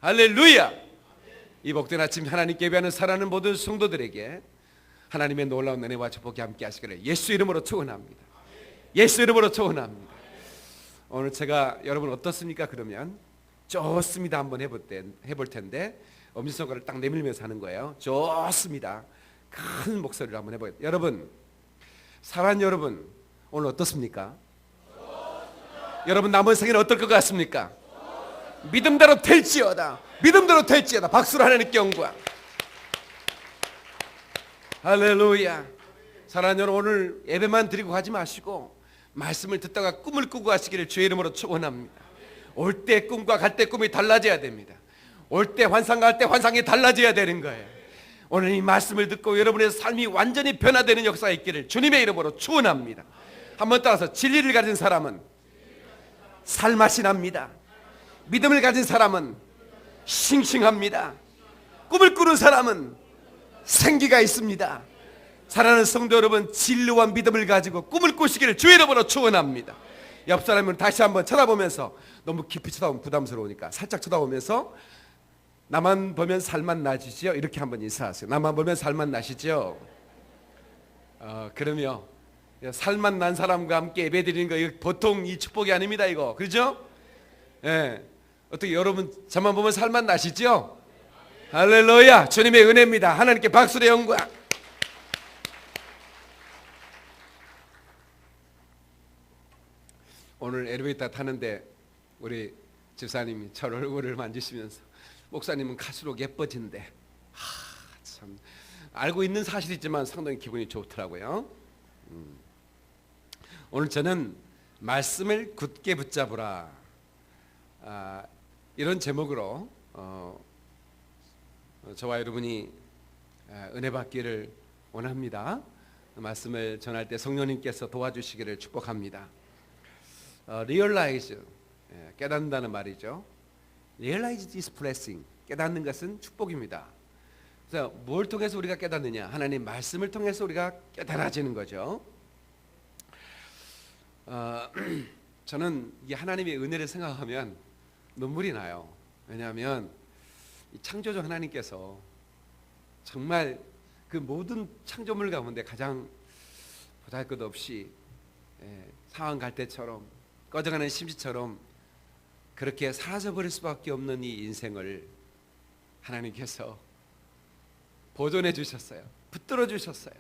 할렐루야. 이 복된 아침 하나님께 예배하는 사랑하는 모든 성도들에게 하나님의 놀라운 은혜와 축복이 함께 하시기를 예수 이름으로 축원합니다. 예수 이름으로 축원합니다. 오늘 제가 여러분 어떻습니까? 그러면 좋습니다 한번 해볼 텐데 엄지손가락을 딱 내밀면서 하는 거예요. 좋습니다. 큰 목소리로 한번 해봐요. 여러분, 사랑하는 여러분, 오늘 어떻습니까? 여러분 남은 생애는 어떨 것 같습니까? 믿음대로 될지어다. 믿음대로 될지어다. 박수로 하나님께 영광. 할렐루야. 사랑하는 여러분, 오늘 예배만 드리고 가지 마시고 말씀을 듣다가 꿈을 꾸고 가시기를 주의 이름으로 축원합니다. 올 때 꿈과 갈 때 꿈이 달라져야 됩니다. 올 때 환상 갈 때 환상이 달라져야 되는 거예요. 오늘 이 말씀을 듣고 여러분의 삶이 완전히 변화되는 역사가 있기를 주님의 이름으로 축원합니다. 한번 따라서 진리를 가진 사람은 살맛이 납니다. 믿음을 가진 사람은 싱싱합니다. 꿈을 꾸는 사람은 생기가 있습니다. 사랑하는 성도 여러분, 진리와 믿음을 가지고 꿈을 꾸시기를 주의 이름으로 축원합니다. 옆 사람은 다시 한번 쳐다보면서, 너무 깊이 쳐다보면 부담스러우니까 살짝 쳐다보면서 나만 보면 살맛 나시죠? 이렇게 한번 인사하세요. 나만 보면 살맛 나시죠? 그러면 살맛 난 사람과 함께 예배드리는 거 이거 보통 이 축복이 아닙니다. 이거 그렇죠? 예. 어떻게 여러분 저만 보면 살맛 나시죠? 할렐루야. 주님의 은혜입니다. 하나님께 박수로 영광. 오늘 엘리베이터 타는데 우리 집사님이 저 얼굴을 만지시면서 목사님은 갈수록 예뻐진대. 참 알고 있는 사실이지만 상당히 기분이 좋더라고요. 오늘 저는 말씀을 굳게 붙잡으라 이런 제목으로 저와 여러분이 은혜 받기를 원합니다. 말씀을 전할 때 성령님께서 도와주시기를 축복합니다. Realize, 깨닫는다는 말이죠. Realize this blessing, 깨닫는 것은 축복입니다. 그래서 뭘 통해서 우리가 깨닫느냐? 하나님 말씀을 통해서 우리가 깨달아지는 거죠. 저는 이 하나님의 은혜를 생각하면 눈물이 나요. 왜냐하면 이 창조주 하나님께서 정말 그 모든 창조물 가운데 가장 보잘것없이 상한 갈대처럼 꺼져가는 심지처럼 그렇게 사라져버릴 수밖에 없는 이 인생을 하나님께서 보존해 주셨어요. 붙들어 주셨어요.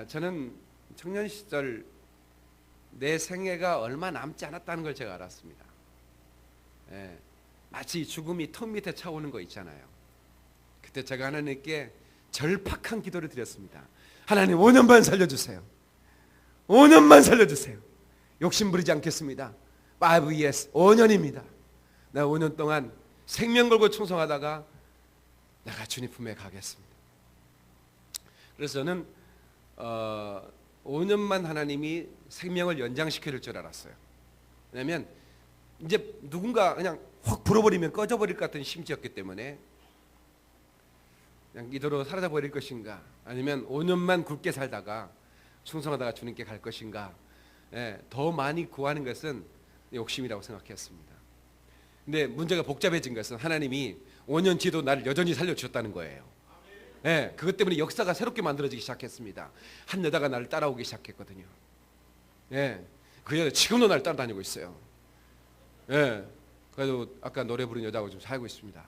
저는 청년 시절 내 생애가 얼마 남지 않았다는 걸 제가 알았습니다. 마치 죽음이 턱 밑에 차오는 거 있잖아요. 그때 제가 하나님께 절박한 기도를 드렸습니다. 하나님 5년만 살려주세요. 5년만 살려주세요. 욕심 부리지 않겠습니다. 5 years, 5년입니다. 내가 5년 동안 생명 걸고 충성하다가 내가 주님 품에 가겠습니다. 그래서 저는 5년만 하나님이 생명을 연장시켜 줄 줄 알았어요. 왜냐하면 이제 누군가 그냥 확 불어버리면 꺼져버릴 것 같은 심지였기 때문에 그냥 이대로 사라져 버릴 것인가, 아니면 5년만 굵게 살다가 충성하다가 주님께 갈 것인가, 더 많이 구하는 것은 욕심이라고 생각했습니다. 근데 문제가 복잡해진 것은 하나님이 5년 뒤도 나를 여전히 살려주셨다는 거예요. 그것 때문에 역사가 새롭게 만들어지기 시작했습니다. 한 여자가 나를 따라오기 시작했거든요. 그 여자 지금도 나를 따라다니고 있어요. 그래도 아까 노래 부른 여자하고 좀 살고 있습니다.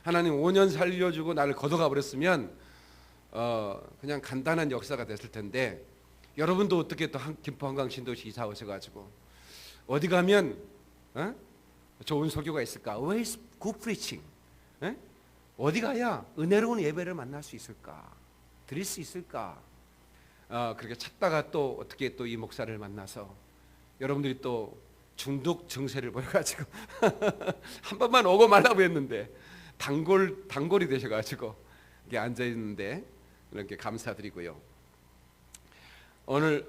하나님 5년 살려주고 나를 걷어가 버렸으면 그냥 간단한 역사가 됐을 텐데, 여러분도 어떻게 또 김포 한강신도시 이사 오셔가지고 어디 가면 좋은 설교가 있을까? Where is good preaching? 어디 가야 은혜로운 예배를 만날 수 있을까? 드릴 수 있을까? 그렇게 찾다가 또 어떻게 또 이 목사를 만나서 여러분들이 또 중독 증세를 보여가지고 한 번만 오고 말라고 했는데 단골이 되셔가지고 이렇게 앉아 있는데 이렇게 감사드리고요. 오늘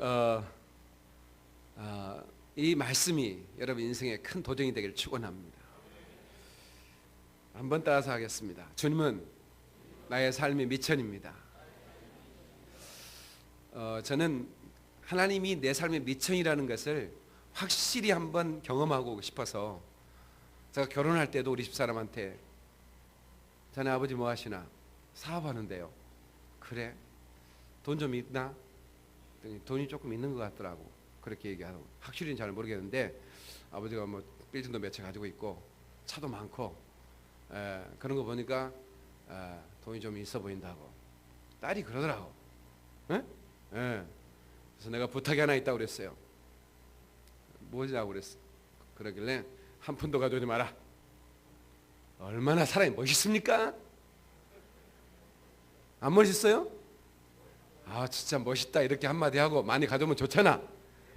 이 말씀이 여러분 인생에 큰 도전이 되기를 축원합니다. 한번 따라서 하겠습니다. 주님은 나의 삶의 미천입니다. 저는 하나님이 내 삶의 미천이라는 것을 확실히 한번 경험하고 싶어서 제가 결혼할 때도 우리 집사람한테 자네 아버지 뭐 하시나? 사업하는데요. 그래? 돈 좀 있나? 돈이 조금 있는 것 같더라고. 그렇게 얘기하고 확실히는 잘 모르겠는데 아버지가 뭐 빌딩도 몇 채 가지고 있고 차도 많고 그런 거 보니까 돈이 좀 있어 보인다고 딸이 그러더라고. 에? 그래서 내가 부탁이 하나 있다고 그랬어요. 뭐냐고 그랬어. 그러길래 한 푼도 가져오지 마라. 얼마나 사람이 멋있습니까? 안 멋있어요? 아 진짜 멋있다 이렇게 한마디 하고 많이 가져오면 좋잖아.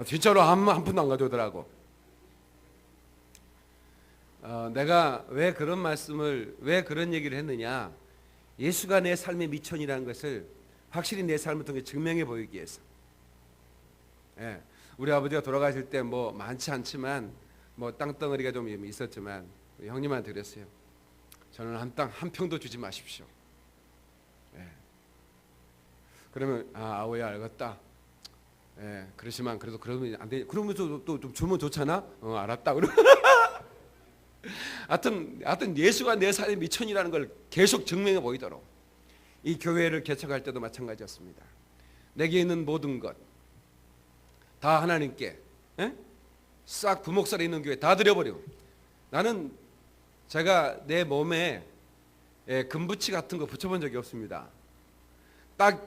진짜로 한 푼도 안 가져오더라고. 내가 왜 그런 말씀을 왜 그런 얘기를 했느냐, 예수가 내 삶의 미천이라는 것을 확실히 내 삶을 통해 증명해 보이기 위해서. 우리 아버지가 돌아가실 때 뭐 많지 않지만 뭐 땅덩어리가 좀 있었지만 형님한테 그랬어요. 저는 한 평도 주지 마십시오. 그러면 아오야 알겠다. 그러시면 그래도 그러면 안 돼. 그러면서 또 좀 주면 좋잖아. 알았다. 하여튼 예수가 내 삶의 미천이라는 걸 계속 증명해 보이도록 이 교회를 개척할 때도 마찬가지였습니다. 내게 있는 모든 것 다 하나님께 싹 부목살에 있는 교회 다 드려버리고, 나는 제가 내 몸에 금붙이 같은 거 붙여본 적이 없습니다. 딱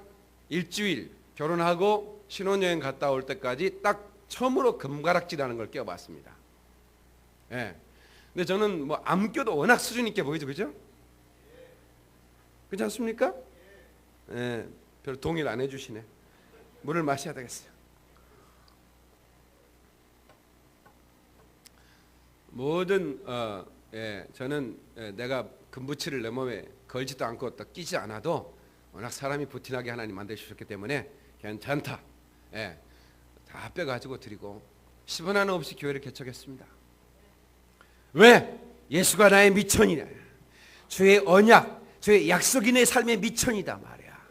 일주일 결혼하고 신혼여행 갔다 올 때까지 딱 처음으로 금가락지라는 걸 껴봤습니다. 근데 저는 뭐 안 껴도 워낙 수준 있게 보이죠, 그죠? 그렇지 않습니까? 별로 동의를 안 해주시네. 물을 마셔야 되겠어요. 모든 저는 내가 금붙이를 내 몸에 걸지도 않고 또 끼지 않아도 워낙 사람이 부티나게 하나님 만드셨기 때문에 괜찮다. 다 빼가지고 드리고 10원 하나 없이 교회를 개척했습니다. 왜? 예수가 나의 미천이냐, 주의 언약, 주의 약속이 내 삶의 미천이다 말이야.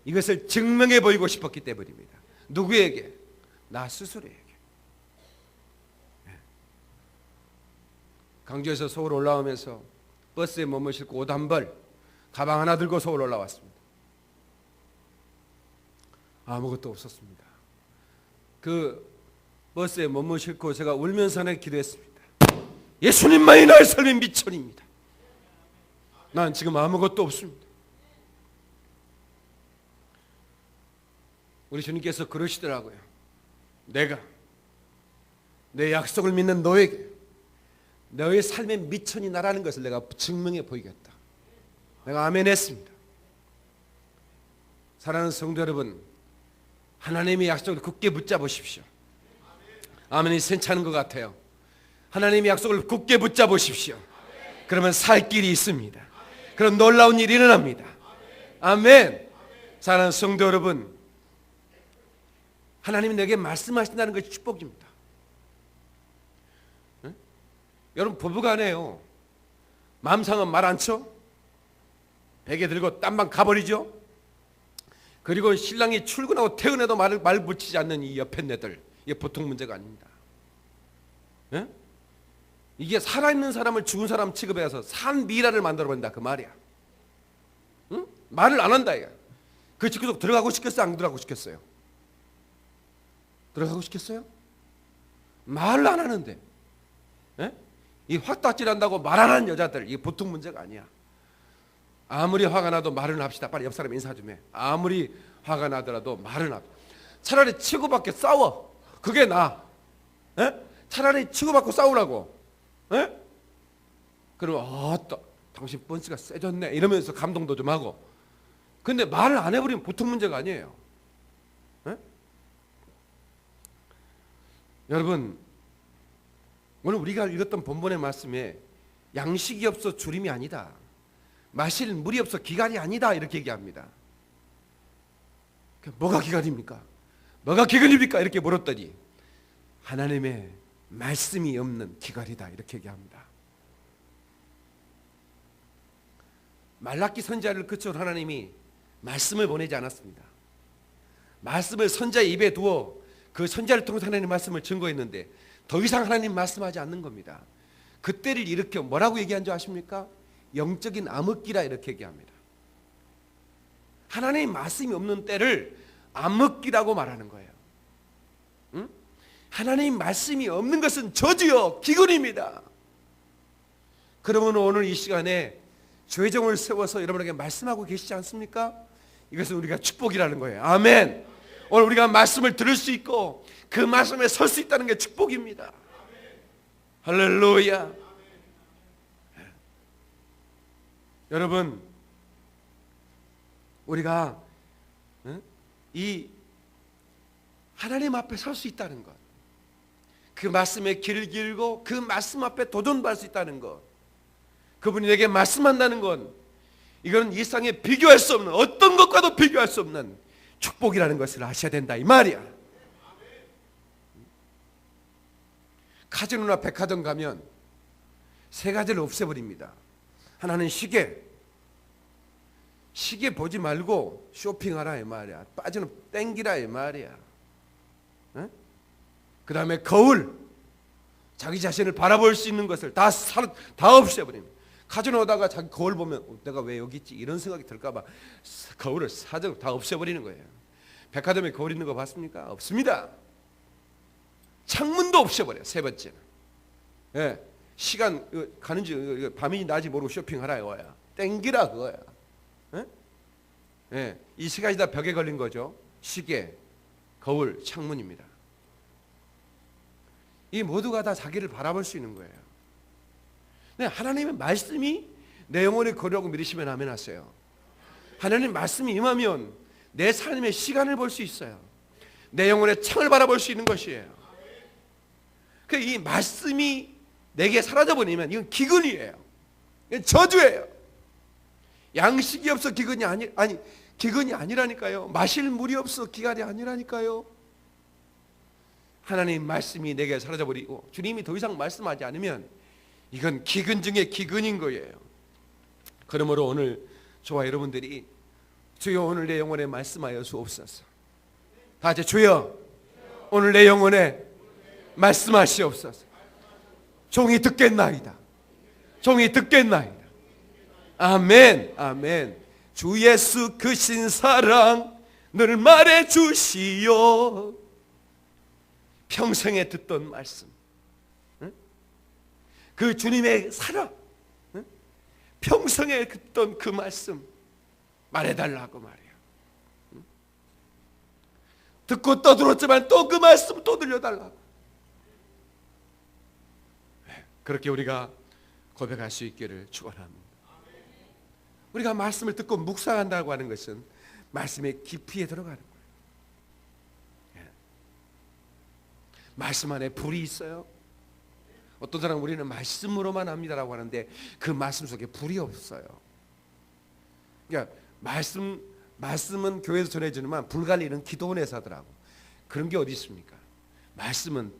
이것을 증명해 보이고 싶었기 때문입니다. 누구에게? 나 스스로에게. 강주에서 서울 올라오면서 버스에 몸을 싣고 옷 한 벌, 가방 하나 들고 서울 올라왔습니다. 아무것도 없었습니다. 그 버스에 몸을 싣고 제가 울면서 하나 기도했습니다. 예수님만이 나의 삶의 미천입니다. 난 지금 아무것도 없습니다. 우리 주님께서 그러시더라고요. 내가 내 약속을 믿는 너에게 너의 삶의 미천이 나라는 것을 내가 증명해 보이겠다. 내가 아멘 했습니다. 사랑하는 성도 여러분, 하나님의 약속을 굳게 붙잡으십시오. 아멘이 괜찮은 것 같아요. 하나님의 약속을 굳게 붙잡으십시오. 그러면 살 길이 있습니다. 그런 놀라운 일이 일어납니다. 아멘. 사랑하는 성도 여러분, 하나님이 내게 말씀하신다는 것이 축복입니다. 여러분 부부간에요, 마음 상하면 말 안 쳐? 베개 들고 딴방 가버리죠? 그리고 신랑이 출근하고 퇴근해도 말 붙이지 않는 이 옆에 애들, 이게 보통 문제가 아닙니다. 이게 살아있는 사람을 죽은 사람 취급해서 산 미라를 만들어버린다 그 말이야. 말을 안 한다 이거. 그 집구석 들어가고 싶겠어요? 안 들어가고 싶겠어요? 들어가고 싶겠어요? 말을 안 하는데 이 확딱질한다고 말 안 하는 여자들, 이게 보통 문제가 아니야. 아무리 화가 나도 말을 합시다. 빨리 옆 사람 인사 좀 해. 아무리 화가 나더라도 말을 합시다. 차라리 치고받게 싸워. 그게 나아. 차라리 치고받고 싸우라고. 그리고 당신 펀치가 세졌네 이러면서 감동도 좀 하고. 근데 말을 안 해버리면 보통 문제가 아니에요. 여러분, 오늘 우리가 읽었던 본문의 말씀에 양식이 없어 주림이 아니다, 마실 물이 없어 기갈이 아니다 이렇게 얘기합니다. 뭐가 기갈입니까? 뭐가 기갈입니까? 이렇게 물었더니 하나님의 말씀이 없는 기갈이다 이렇게 얘기합니다. 말라기 선지자를 그쳐 하나님이 말씀을 보내지 않았습니다. 말씀을 선지자의 입에 두어 그 선지자를 통해서 하나님 말씀을 증거했는데 더 이상 하나님 말씀하지 않는 겁니다. 그때를 일으켜 뭐라고 얘기한 줄 아십니까? 영적인 암흑기라 이렇게 얘기합니다. 하나님 말씀이 없는 때를 암흑기라고 말하는 거예요. 응? 하나님 말씀이 없는 것은 저주요 기근입니다. 그러면 오늘 이 시간에 죄정을 세워서 여러분에게 말씀하고 계시지 않습니까? 이것은 우리가 축복이라는 거예요. 아멘. 오늘 우리가 말씀을 들을 수 있고 그 말씀에 설 수 있다는 게 축복입니다. 할렐루야. 여러분, 우리가 이 하나님 앞에 설 수 있다는 것, 그 말씀의 길을 길고 그 말씀 앞에 도전할 수 있다는 것, 그분이 내게 말씀한다는 건 이건 이 세상에 비교할 수 없는, 어떤 것과도 비교할 수 없는 축복이라는 것을 아셔야 된다 이 말이야. 카지노나 백화점 가면 세 가지를 없애버립니다. 하나는 시계 보지 말고 쇼핑하라 이 말이야. 빠지는 땡기라 이 말이야. 그 다음에 거울, 자기 자신을 바라볼 수 있는 것을 다 없애버립니다. 카지노 오다가 자기 거울 보면 내가 왜 여기 있지 이런 생각이 들까봐 거울을 사정 다 없애버리는 거예요. 백화점에 거울 있는 거 봤습니까? 없습니다. 창문도 없애버려요. 세 번째는, 예, 시간 가는지 밤인지 낮이 모르고 쇼핑하라 이거야. 땡기라 그거야. 예? 예, 이 세 가지 다 벽에 걸린 거죠. 시계, 거울, 창문입니다. 이 모두가 다 자기를 바라볼 수 있는 거예요. 네, 하나님의 말씀이 내 영혼의 거리라고 믿으시면 아멘 하세요. 하나님 말씀이 임하면 내 삶의 시간을 볼 수 있어요. 내 영혼의 창을 바라볼 수 있는 것이에요. 이 말씀이 내게 사라져버리면 이건 기근이에요. 이건 저주예요. 양식이 없어 기근이 기근이 아니라니까요. 마실 물이 없어 기갈이 아니라니까요. 하나님 말씀이 내게 사라져버리고 주님이 더 이상 말씀하지 않으면 이건 기근 중에 기근인 거예요. 그러므로 오늘 저와 여러분들이 주여 오늘 내 영혼에 말씀하여 주옵소서. 다 같이 주여 오늘 내 영혼에 말씀하시옵소서. 종이 듣겠나이다. 종이 듣겠나이다. 아멘. 아멘. 주 예수 크신 사랑 늘 말해 주시오. 평생에 듣던 말씀, 그 주님의 사랑, 평생에 듣던 그 말씀 말해달라고 말이야. 듣고 떠들었지만 또 그 말씀 또 들려달라고. 그렇게 우리가 고백할 수 있기를 축원합니다. 우리가 말씀을 듣고 묵상한다고 하는 것은 말씀의 깊이에 들어가는 거예요. 말씀 안에 불이 있어요. 어떤 사람은 우리는 말씀으로만 합니다라고 하는데 그 말씀 속에 불이 없어요. 그러니까 말씀은 교회에서 전해지지만 불관리는 기도원에서 하더라고. 그런 게 어디 있습니까? 말씀은,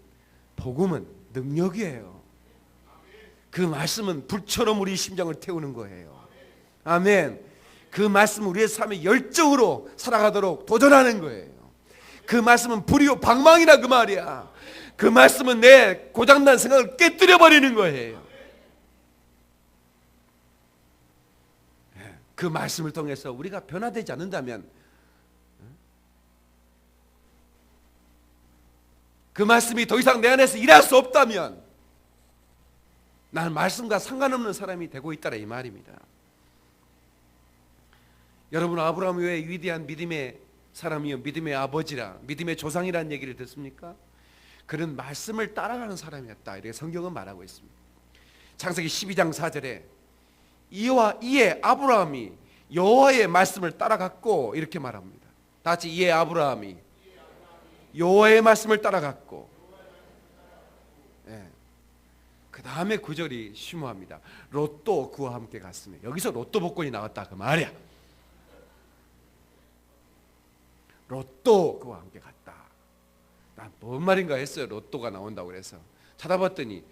복음은 능력이에요. 그 말씀은 불처럼 우리 심장을 태우는 거예요. 아멘. 그 말씀은 우리의 삶에 열정으로 살아가도록 도전하는 거예요. 그 말씀은 불이요 방망이라 그 말이야. 그 말씀은 내 고장난 생각을 깨뜨려 버리는 거예요. 그 말씀을 통해서 우리가 변화되지 않는다면, 그 말씀이 더 이상 내 안에서 일할 수 없다면 나는 말씀과 상관없는 사람이 되고 있다라 이 말입니다. 여러분, 아브라함이 왜 위대한 믿음의 사람이요 믿음의 아버지라, 믿음의 조상이라는 얘기를 듣습니까? 그는 말씀을 따라가는 사람이었다, 이렇게 성경은 말하고 있습니다. 창세기 12장 4절에 이에 아브라함이 여호와의 말씀을 따라갔고, 이렇게 말합니다. 다 같이, 이에 아브라함이 여호와의 말씀을 따라갔고. 네. 그 다음에 9절이 심오합니다. 롯도 그와 함께 갔으며. 여기서 롯도 복권이 나왔다 그 말이야. 롯도 그와 함께 갔다. 난 뭔 말인가 했어요. 롯도가 나온다고 그래서 찾아봤더니,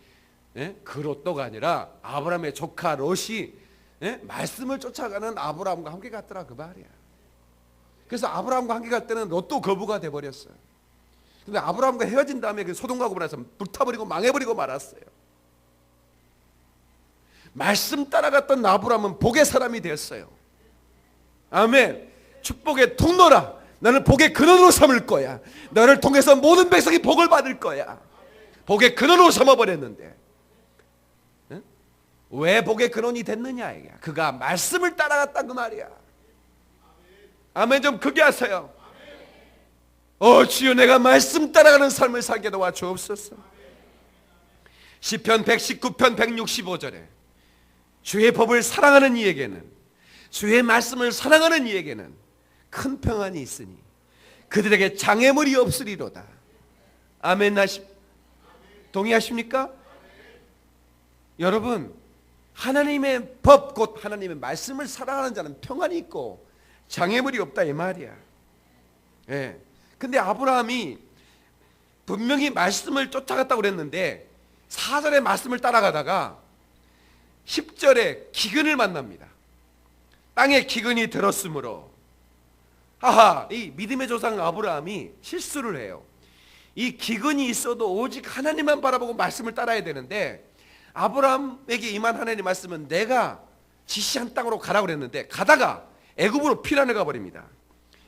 그 롯도가 아니라 아브라함의 조카 롯이 말씀을 쫓아가는 아브라함과 함께 갔더라 그 말이야. 그래서 아브라함과 함께 갈 때는 롯도 거부가 돼버렸어요. 근데 아브라함과 헤어진 다음에 그 소돔과 고모라에서 불타버리고 망해버리고 말았어요. 말씀 따라갔던 아브라함은 복의 사람이 되었어요. 아멘. 축복의 통로라. 나는 복의 근원으로 삼을 거야. 너를 통해서 모든 백성이 복을 받을 거야. 복의 근원으로 삼아버렸는데 응? 왜 복의 근원이 됐느냐 이게. 그가 말씀을 따라갔다 그 말이야. 아멘. 좀 크게 하세요. 주여 내가 말씀 따라가는 삶을 살게 도와주옵소서. 시편 119편 165절에 주의 법을 사랑하는 이에게는, 주의 말씀을 사랑하는 이에게는 큰 평안이 있으니 그들에게 장애물이 없으리로다. 아멘. 동의하십니까? 여러분, 하나님의 법 곧 하나님의 말씀을 사랑하는 자는 평안이 있고 장애물이 없다 이 말이야. 예. 근데 아브라함이 분명히 말씀을 쫓아갔다고 그랬는데 4절의 말씀을 따라가다가 10절에 기근을 만납니다. 땅에 기근이 들었으므로 이 믿음의 조상 아브라함이 실수를 해요. 이 기근이 있어도 오직 하나님만 바라보고 말씀을 따라야 되는데 아브라함에게 임한 하나님의 말씀은 내가 지시한 땅으로 가라고 그랬는데 가다가 애굽으로 피난을 가버립니다.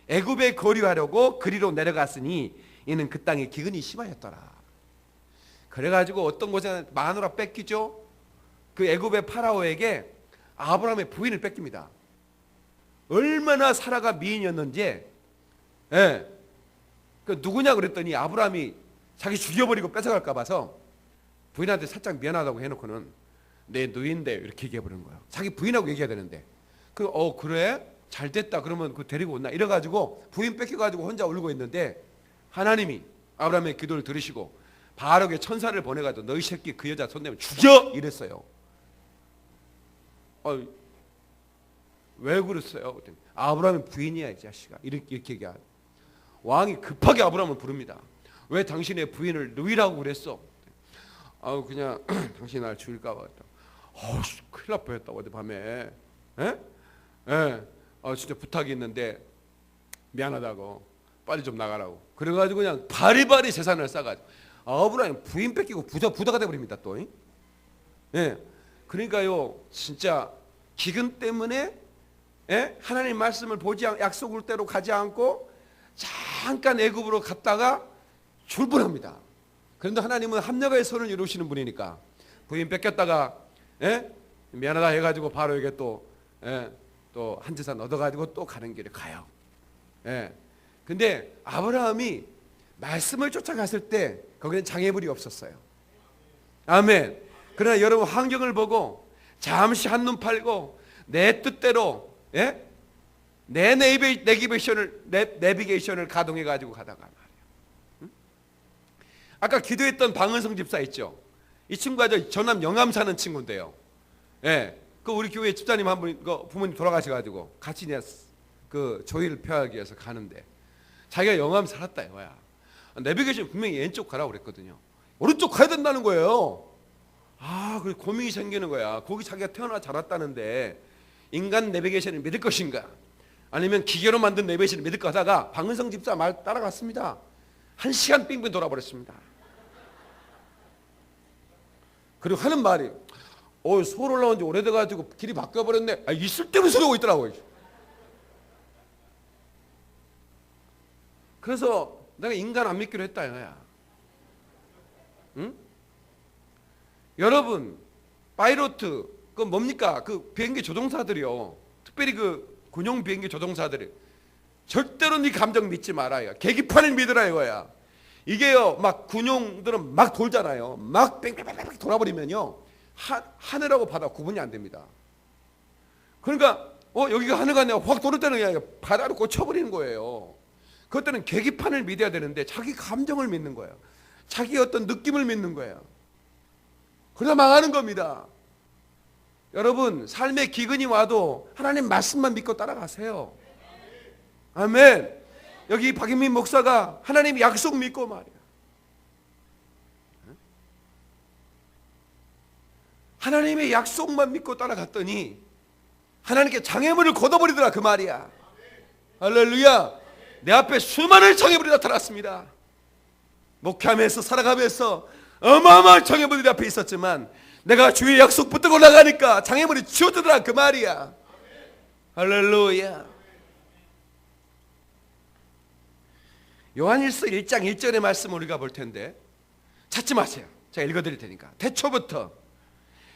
애굽에 거류하려고 그리로 내려갔으니 이는 그 땅에 기근이 심하였더라. 그래가지고 어떤 곳에 마누라 뺏기죠. 그 애굽의 파라오에게 아브라함의 부인을 뺏깁니다. 얼마나 사라가 미인이었는지. 예. 그 누구냐 그랬더니 아브라함이 자기 죽여버리고 뺏어갈까 봐서 부인한테 살짝 미안하다고 해놓고는 내 누이인데 이렇게 얘기해버리는 거예요. 자기 부인하고 얘기해야 되는데 그래? 잘 됐다. 그러면 그 데리고 온나? 이래가지고 부인 뺏겨가지고 혼자 울고 있는데 하나님이 아브라함의 기도를 들으시고 바알에게 천사를 보내가지고 너희 새끼 그 여자 손대면 죽여! 이랬어요. 왜 그랬어요? 아브라함의 부인이야 이 자식아. 이렇게 얘기하. 왕이 급하게 아브라함을 부릅니다. 왜 당신의 부인을 누이라고 그랬어? 그냥 당신이 날 죽일까 봐. 큰일 날 뻔했다 어젯밤에. 진짜 부탁이 있는데 미안하다고 빨리 좀 나가라고. 그래가지고 그냥 바리바리 재산을 싸가지고 아브라함 부인 뺏기고 부자가 돼버립니다 또. 그러니까요 진짜 기근 때문에 하나님 말씀을 보지 약속을 대로 가지 않고 잠깐 애굽으로 갔다가 출분합니다. 그런데 하나님은 합력의 손을 이루시는 분이니까 부인 뺏겼다가 미안하다 해가지고 바로에게 또 한 재산 얻어가지고 또 가는 길에 가요. 근데 아브라함이 말씀을 쫓아갔을 때 거기는 장애물이 없었어요. 아멘. 그러나 여러분 환경을 보고 잠시 한눈 팔고 내 뜻대로 내 내비게이션을 가동해 가지고 가다가 말이야. 아까 기도했던 방은성 집사 있죠. 이 친구가 전남 영암 사는 친구인데요. 그 우리 교회 집사님 한 분 부모님 돌아가셔가지고 같이 그 조의를 표하기 위해서 가는데 자기가 영암 살았다 이거야. 내비게이션 분명히 왼쪽 가라고 그랬거든요. 오른쪽 가야 된다는 거예요. 그래 고민이 생기는 거야. 거기 자기가 태어나 자랐다는데 인간 내비게이션을 믿을 것인가 아니면 기계로 만든 내비게이션을 믿을까 하다가 방은성 집사 말 따라갔습니다. 1시간 빙빙 돌아버렸습니다. 그리고 하는 말이 서울 올라온 지 오래돼가지고 길이 바뀌어버렸네. 있을 때는 소리 오고 있더라고요. 그래서 내가 인간 안 믿기로 했다 이거야. 응? 여러분 파이로트 그 뭡니까? 그 비행기 조종사들이요. 특별히 그 군용 비행기 조종사들이 절대로 네 감정 믿지 말아요. 계기판을 믿으라 이거야. 이게요 막 군용들은 막 돌잖아요. 막 뺑뺑뺑뺑 돌아버리면요 하늘하고 바다 구분이 안 됩니다. 그러니까 여기가 하늘가 아니라 확 돌을 때는 그냥 바다로 꽂혀버리는 거예요. 그때는 계기판을 믿어야 되는데 자기 감정을 믿는 거예요. 자기 어떤 느낌을 믿는 거예요. 그러다 망하는 겁니다. 여러분 삶의 기근이 와도 하나님 말씀만 믿고 따라가세요. 아멘. 여기 박인민 목사가 하나님 약속 믿고 말이야. 하나님의 약속만 믿고 따라갔더니 하나님께 장애물을 걷어버리더라 그 말이야. 할렐루야. 내 앞에 수많은 장애물이 나타났습니다. 목회하면서 살아가면서 어마어마한 장애물들이 앞에 있었지만 내가 주의 약속 붙들고 나가니까 장애물이 치워지더라 그 말이야. 할렐루야. 요한일서 1장 1절의 말씀을 우리가 볼 텐데 찾지 마세요. 제가 읽어드릴 테니까. 태초부터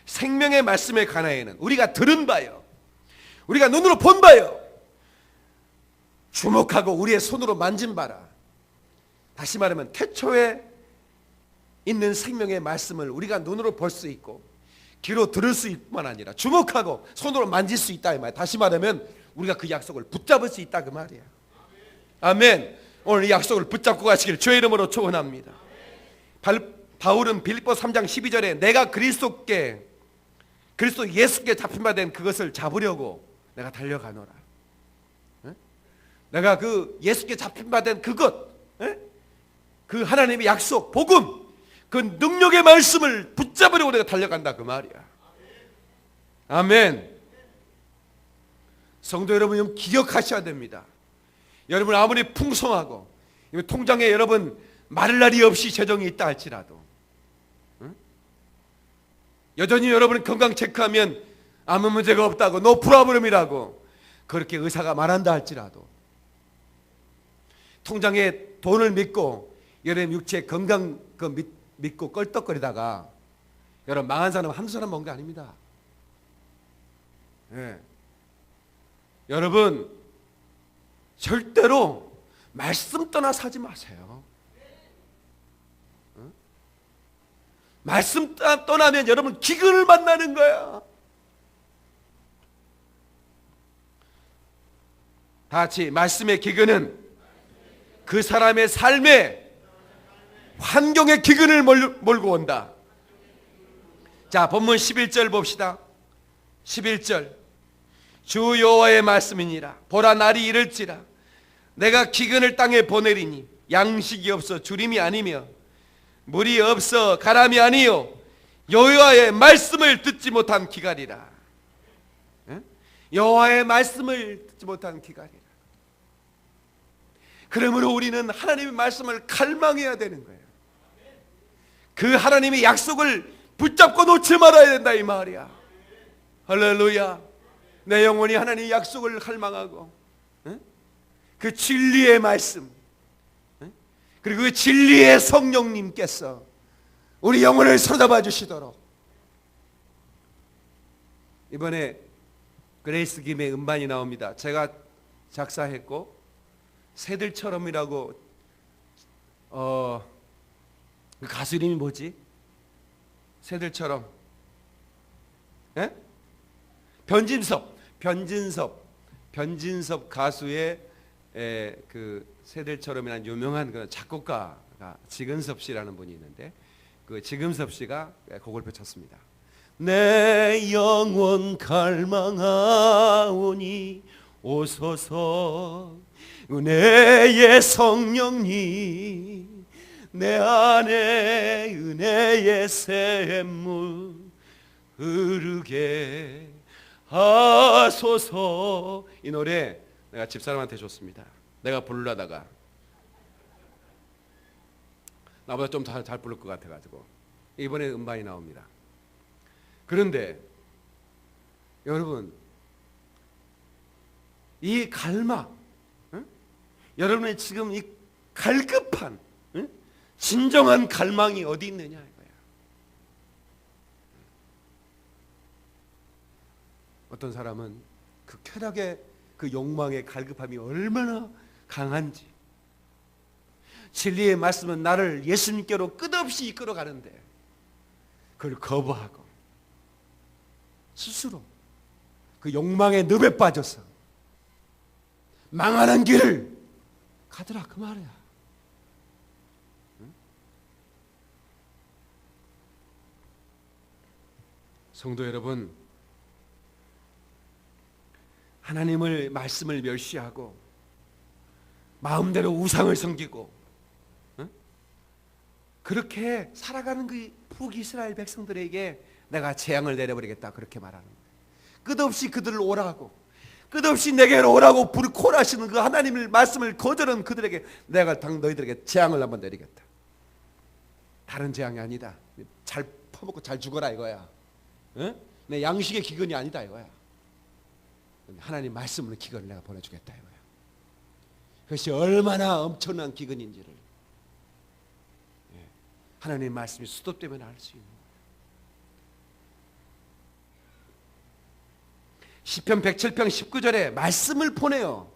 생명의 말씀에 관하여는 우리가 들은 바요, 우리가 눈으로 본 바요, 주목하고 우리의 손으로 만진 바라. 다시 말하면 태초에 있는 생명의 말씀을 우리가 눈으로 볼 수 있고 귀로 들을 수 있을 뿐만 아니라 주목하고 손으로 만질 수 있다 이 말이야. 다시 말하면 우리가 그 약속을 붙잡을 수 있다 그 말이야. 아멘. 오늘 이 약속을 붙잡고 가시길 주의 이름으로 축원합니다. 바울은 빌립보 3장 12절에 내가 그리스도 예수께 잡힌 바 된 그것을 잡으려고 내가 달려가노라. 내가 그 예수께 잡힌 바 된 그것, 그 하나님의 약속, 복음, 그 능력의 말씀을 붙잡으려고 내가 달려간다 그 말이야. 아멘. 성도 여러분, 기억하셔야 됩니다. 여러분 아무리 풍성하고 통장에 여러분 마를 날이 없이 재정이 있다 할지라도, 여전히 여러분 건강 체크하면 아무 문제가 없다고 노 프로블럼이라고 그렇게 의사가 말한다 할지라도, 통장에 돈을 믿고 여러분 육체 건강 믿고 껄떡거리다가 여러분 망한 사람 한두 사람 먹은 게 아닙니다. 여러분 절대로 말씀 떠나 사지 마세요. 말씀 떠나면 여러분 기근을 만나는 거야. 다 같이 말씀의 기근은 그 사람의 삶에 환경의 기근을 몰고 온다. 자, 본문 11절 봅시다. 11절 주 여호와의 말씀이니라. 보라 날이 이를지라 내가 기근을 땅에 보내리니 양식이 없어 주림이 아니며 물이 없어 가람이 아니요 여호와의 말씀을 듣지 못한 기갈이라. 여호와의 말씀을 듣지 못한 기갈이라. 그러므로 우리는 하나님의 말씀을 갈망해야 되는 거예요. 그 하나님의 약속을 붙잡고 놓지 말아야 된다 이 말이야. 할렐루야. 내 영혼이 하나님의 약속을 갈망하고 그 진리의 말씀, 그리고 그 진리의 성령님께서 우리 영혼을 사로잡아 주시도록. 이번에 그레이스 김의 음반이 나옵니다. 제가 작사했고 새들처럼이라고 그 가수 이름이 뭐지? 새들처럼. 변진섭 가수의 그 새들처럼이라는 유명한 그런 작곡가가 지근섭 씨라는 분이 있는데 그 지근섭 씨가 곡을 펼쳤습니다. 내 영혼 갈망하오니 오소서 은혜의 성령님 내 안에 은혜의 샘물 흐르게 하소서. 이 노래 내가 집사람한테 줬습니다. 내가 부르려다가 나보다 좀 잘 부를 것 같아가지고 이번에 음반이 나옵니다. 그런데 여러분 이 갈망, 여러분의 지금 이 갈급한 진정한 갈망이 어디 있느냐 이거야. 어떤 사람은 그 쾌락의 그 욕망의 갈급함이 얼마나 강한지, 진리의 말씀은 나를 예수님께로 끝없이 이끌어가는데 그걸 거부하고 스스로 그 욕망의 늪에 빠져서 망하는 길을 가더라 그 말이야. 성도 여러분, 하나님을 말씀을 멸시하고 마음대로 우상을 섬기고 그렇게 살아가는 그 북이스라엘 백성들에게 내가 재앙을 내려버리겠다 그렇게 말하는 거예요. 끝없이 그들을 오라고, 끝없이 내게로 오라고 콜하시는 그 하나님의 말씀을 거절한 그들에게 내가 너희들에게 재앙을 한번 내리겠다. 다른 재앙이 아니다. 잘 퍼먹고 잘 죽어라 이거야. 응? 내 양식의 기근이 아니다 이거야. 하나님 말씀으로 기근을 내가 보내주겠다 이거야. 그것이 얼마나 엄청난 기근인지를 하나님 말씀이 수도되면 알 수 있는 거예요. 시편 107편 19절에 말씀을 보내어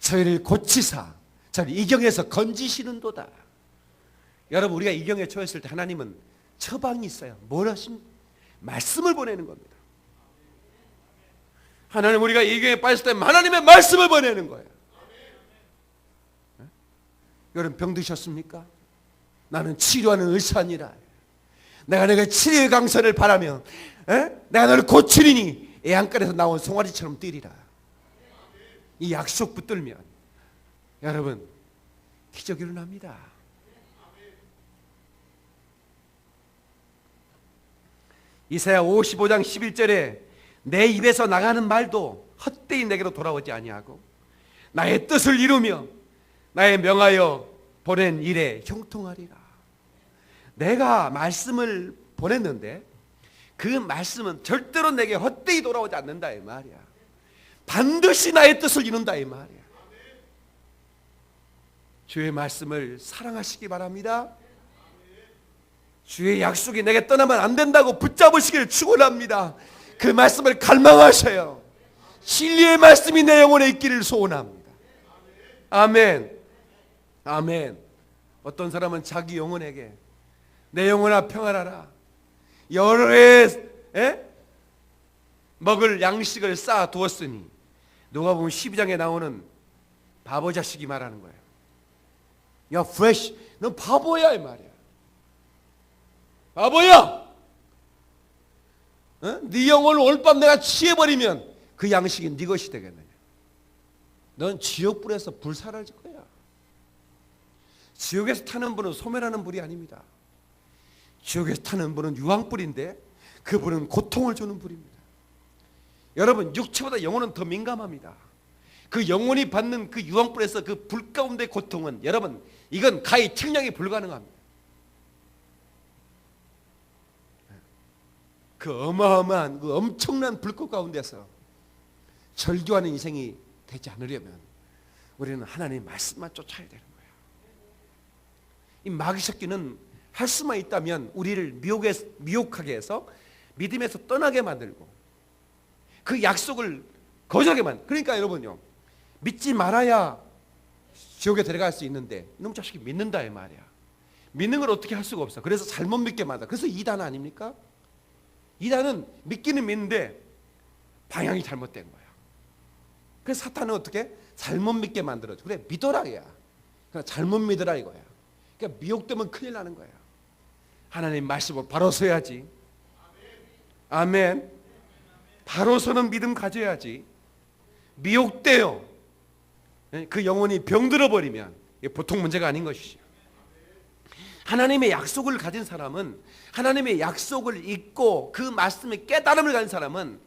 저희를 고치사 저를 이경에서 건지시는도다. 여러분, 우리가 이경에 처했을 때 하나님은 처방이 있어요. 뭘 하십니까? 말씀을 보내는 겁니다. 하나님, 우리가 이경에 빠졌을 때 하나님의 말씀을 보내는 거예요. 여러분, 병드셨습니까? 나는 치료하는 의사니라. 내가 너의 치료의 강선을 바라며 내가 너를 고치리니 애양간에서 나온 송아지처럼 뛰리라. 이 약속 붙들면 여러분 기적이 일어납니다. 이사야 55장 11절에 내 입에서 나가는 말도 헛되이 내게로 돌아오지 아니하고 나의 뜻을 이루며 나의 명하여 보낸 일에 형통하리라. 내가 말씀을 보냈는데 그 말씀은 절대로 내게 헛되이 돌아오지 않는다 이 말이야. 반드시 나의 뜻을 이룬다 이 말이야. 주의 말씀을 사랑하시기 바랍니다. 주의 약속이 내게 떠나면 안 된다고 붙잡으시기를 축원합니다. 그 말씀을 갈망하셔요. 진리의 말씀이 내 영혼에 있기를 소원합니다. 아멘. 아멘. 어떤 사람은 자기 영혼에게 내 영혼아 평안하라, 여러 해 먹을 양식을 쌓아 두었으니, 누가복음 12장에 나오는 바보 자식이 말하는 거예요. 야 프레쉬, 넌 바보야 이 말이야. 바보야. 네 영혼을 오늘 밤 내가 취해버리면 그 양식이 네 것이 되겠느냐. 넌 지옥불에서 불사를 질 거야. 지옥에서 타는 불은 소멸하는 불이 아닙니다. 지옥에서 타는 불은 유황불인데 그 불은 고통을 주는 불입니다. 여러분, 육체보다 영혼은 더 민감합니다. 그 영혼이 받는 그 유황불에서 그 불 가운데 고통은, 여러분, 이건 가히 측량이 불가능합니다. 그 어마어마한 그 엄청난 불꽃 가운데서 절규하는 인생이 되지 않으려면 우리는 하나님의 말씀만 쫓아야 되는 거예요. 이 마귀 새끼는 할 수만 있다면 우리를 미혹하게 해서 믿음에서 떠나게 만들고 그 약속을 거절하게 만들고. 그러니까 여러분요, 믿지 말아야 지옥에 들어갈 수 있는데 이놈 자식이 믿는다 이 말이야. 믿는 걸 어떻게 할 수가 없어. 그래서 잘못 믿게 만들어. 그래서 이단 아닙니까? 이단은 믿기는 믿는데 방향이 잘못된 거야. 그래서 사탄은 어떻게? 잘못 믿게 만들어줘. 그래, 믿어라 이야. 그러나 잘못 믿으라 이거야. 그러니까 미혹되면 큰일 나는 거야. 하나님 말씀을 바로 서야지. 아멘. 바로 서는 믿음 가져야지. 미혹돼요. 그 영혼이 병들어 버리면 이게 보통 문제가 아닌 것이죠. 하나님의 약속을 가진 사람은, 하나님의 약속을 잊고 그 말씀의 깨달음을 가진 사람은,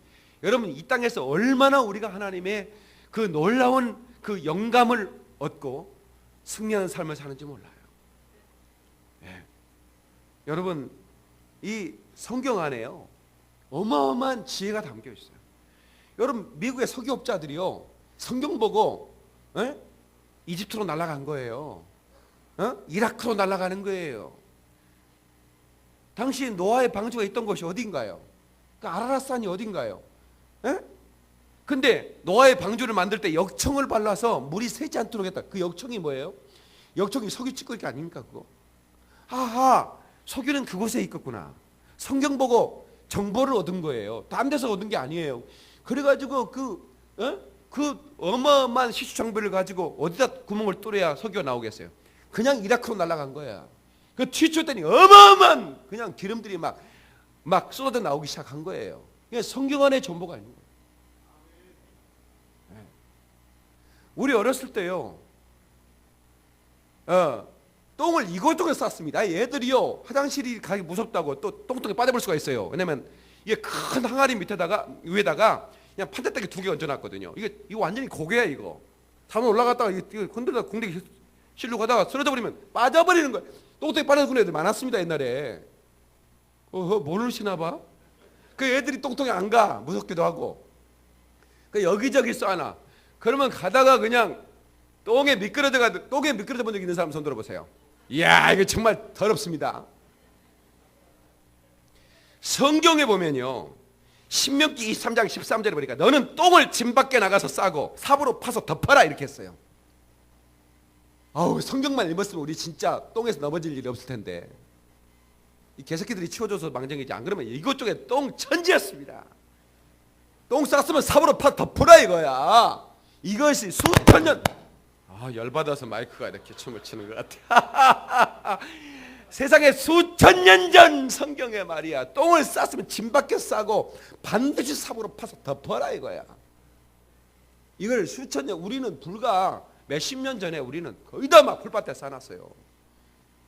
여러분 이 땅에서 얼마나 우리가 하나님의 그 놀라운 그 영감을 얻고 승리하는 삶을 사는지 몰라요. 네. 여러분, 이 성경 안에요 어마어마한 지혜가 담겨 있어요. 여러분, 미국의 석유업자들이요 성경 보고 이집트로 날아간 거예요. 이라크로 날아가는 거예요. 당시 노아의 방주가 있던 곳이 어딘가요? 그 아라랏산이 어딘가요? 근데 노아의 방주를 만들 때 역청을 발라서 물이 새지 않도록 했다. 그 역청이 뭐예요? 역청이 석유 찌꺼기 아닙니까 그거? 하하, 석유는 그곳에 있겠구나. 성경 보고 정보를 얻은 거예요. 딴 데서 얻은 게 아니에요. 그래가지고 그 어마어마한 시추 장비를 가지고 어디다 구멍을 뚫어야 석유가 나오겠어요? 그냥 이라크로 날아간 거야. 그 튀쳤더니 어마어마한 그냥 기름들이 막 쏟아져 나오기 시작한 거예요. 이게 성경 안에 정보가 있는 거예요. 우리 어렸을 때요, 똥을 이곳저곳 쌌습니다. 얘들이요 화장실이 가기 무섭다고 또 똥통에 빠져볼 수가 있어요. 왜냐면 이게 큰 항아리 위에다가 그냥 판대떡이 2개 얹어놨거든요. 이거 완전히 고개야 이거. 잠을 올라갔다가 이거 흔들다 공대기 실로 가다가 쓰러져 버리면 빠져버리는 거예요. 똥덩이 빨아들이는 애들 많았습니다 옛날에. 모르시나 봐. 그 애들이 똥통에 안 가. 무섭기도 하고. 그 여기저기 쏴놔. 그러면 가다가 그냥 똥에 미끄러져 본 적 있는 사람 손 들어보세요. 이야, 이거 정말 더럽습니다. 성경에 보면요, 신명기 23장 13절에 보니까 너는 똥을 진 밖에 나가서 싸고 삽으로 파서 덮어라 이렇게 했어요. 아우, 성경만 읽었으면 우리 진짜 똥에서 넘어질 일이 없을 텐데. 이 개새끼들이 치워줘서 망정이지, 안 그러면 이곳저곳에 똥 천지였습니다. 똥 쌌으면 삽으로 파 덮으라 이거야. 이것이 수천 년, 열받아서 마이크가 이렇게 춤을 추는 것 같아. 세상에 수천 년 전 성경의 말이야. 똥을 쌌으면 진 밖에 싸고 반드시 삽으로 파서 덮어라 이거야. 이걸 수천 년, 우리는 불과 몇십 년 전에 우리는 거의 다 막 풀밭에 싸놨어요.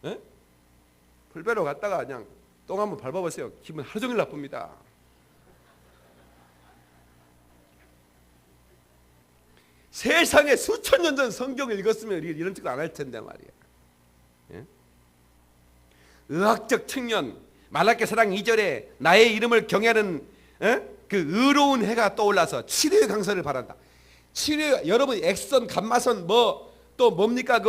에? 풀배로 갔다가 그냥 똥 한번 밟아보세요. 기분 하루 종일 나쁩니다. 세상에 수천 년 전 성경을 읽었으면 우리 이런 짓도 안 할 텐데 말이야. 예? 의학적 측면, 말라기 사장 2절에 나의 이름을 경외하는 그 의로운 해가 떠올라서 치료의 강선을 바란다. 치료, 여러분 액선, 감마선 뭐 또 뭡니까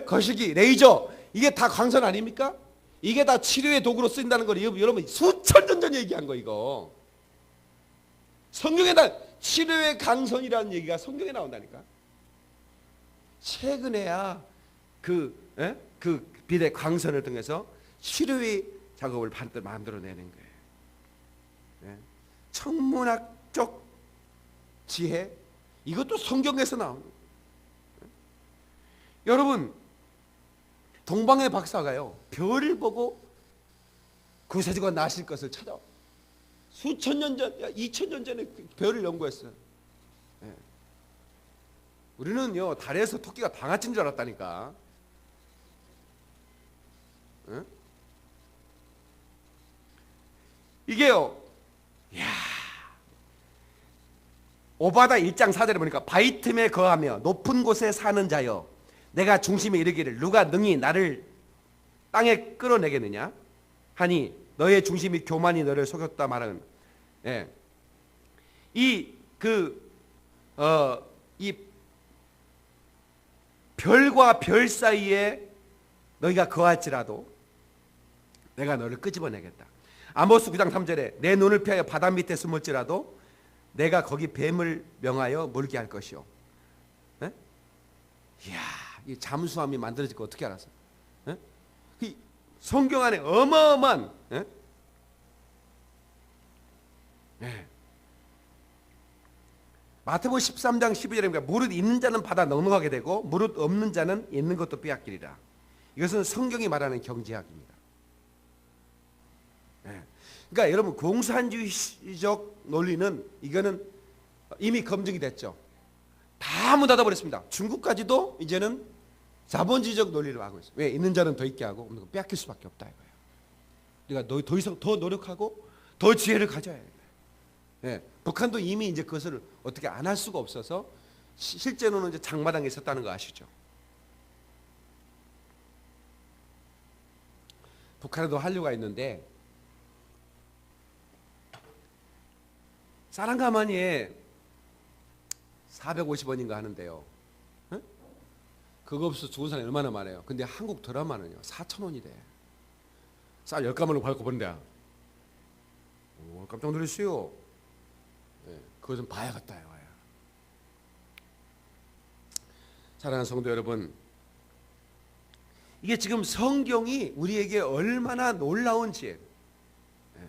거시기, 레이저, 이게 다 광선 아닙니까? 이게 다 치료의 도구로 쓰인다는 걸 여러분 수천 년 전 얘기한 거 이거. 성경에다 치료의 강선이라는 얘기가 성경에 나온다니까. 최근에야 그 비대 광선을 통해서 치료의 작업을 만들어내는 거예요. 예? 천문학적 지혜, 이것도 성경에서 나오는 거예요. 여러분, 동방의 박사가요, 별을 보고 구세주가 나실 것을 찾아 수천 년 전, 2000년 전에 별을 연구했어요. 예. 우리는요, 달에서 토끼가 방아찐 줄 알았다니까. 예? 이게요, 이야, 오바다 1장 4절에 보니까 바위 틈에 거하며 높은 곳에 사는 자여, 내가 중심에 이르기를 누가 능히 나를 땅에 끌어내겠느냐 하니 너의 중심이 교만이 너를 속였다 말하는. 예. 이 별과 별 사이에 너희가 거할지라도 내가 너를 끄집어내겠다. 아모스 9장 3절에 내 눈을 피하여 바다 밑에 숨을지라도 내가 거기 뱀을 명하여 물게 할 것이요. 예? 이야, 이 잠수함이 만들어질 거 어떻게 알았어? 예? 이 성경 안에 어마어마한, 예? 예. 마태복음 13장 12절에 보니까 무릇 있는 자는 바다 넘어가게 되고 무릇 없는 자는 있는 것도 빼앗기리라. 이것은 성경이 말하는 경제학입니다. 예. 그러니까 여러분, 공산주의적 논리는 이거는 이미 검증이 됐죠. 다 문 닫아버렸습니다. 중국까지도 이제는 자본주의적 논리를 하고 있어요. 왜? 있는 자는 더 있게 하고 없는 건 빼앗길 수밖에 없다 이거예요. 그러니까 더 이상 더 노력하고 더 지혜를 가져야 해요. 예, 북한도 이미 이제 그것을 어떻게 안 할 수가 없어서 실제로는 이제 장마당에 있었다는 거 아시죠? 북한에도 한류가 있는데 사랑가마니에 450원인가 하는데요. 예? 그거 없어 죽은 사람이 얼마나 많아요. 근데 한국 드라마는요 4,000원이래. 쌀 10가마를 밟고 본다. 오, 깜짝 놀랐어요. 예, 그거 좀 봐야겠다 이거야. 사랑하는 성도 여러분, 이게 지금 성경이 우리에게 얼마나 놀라운지. 예.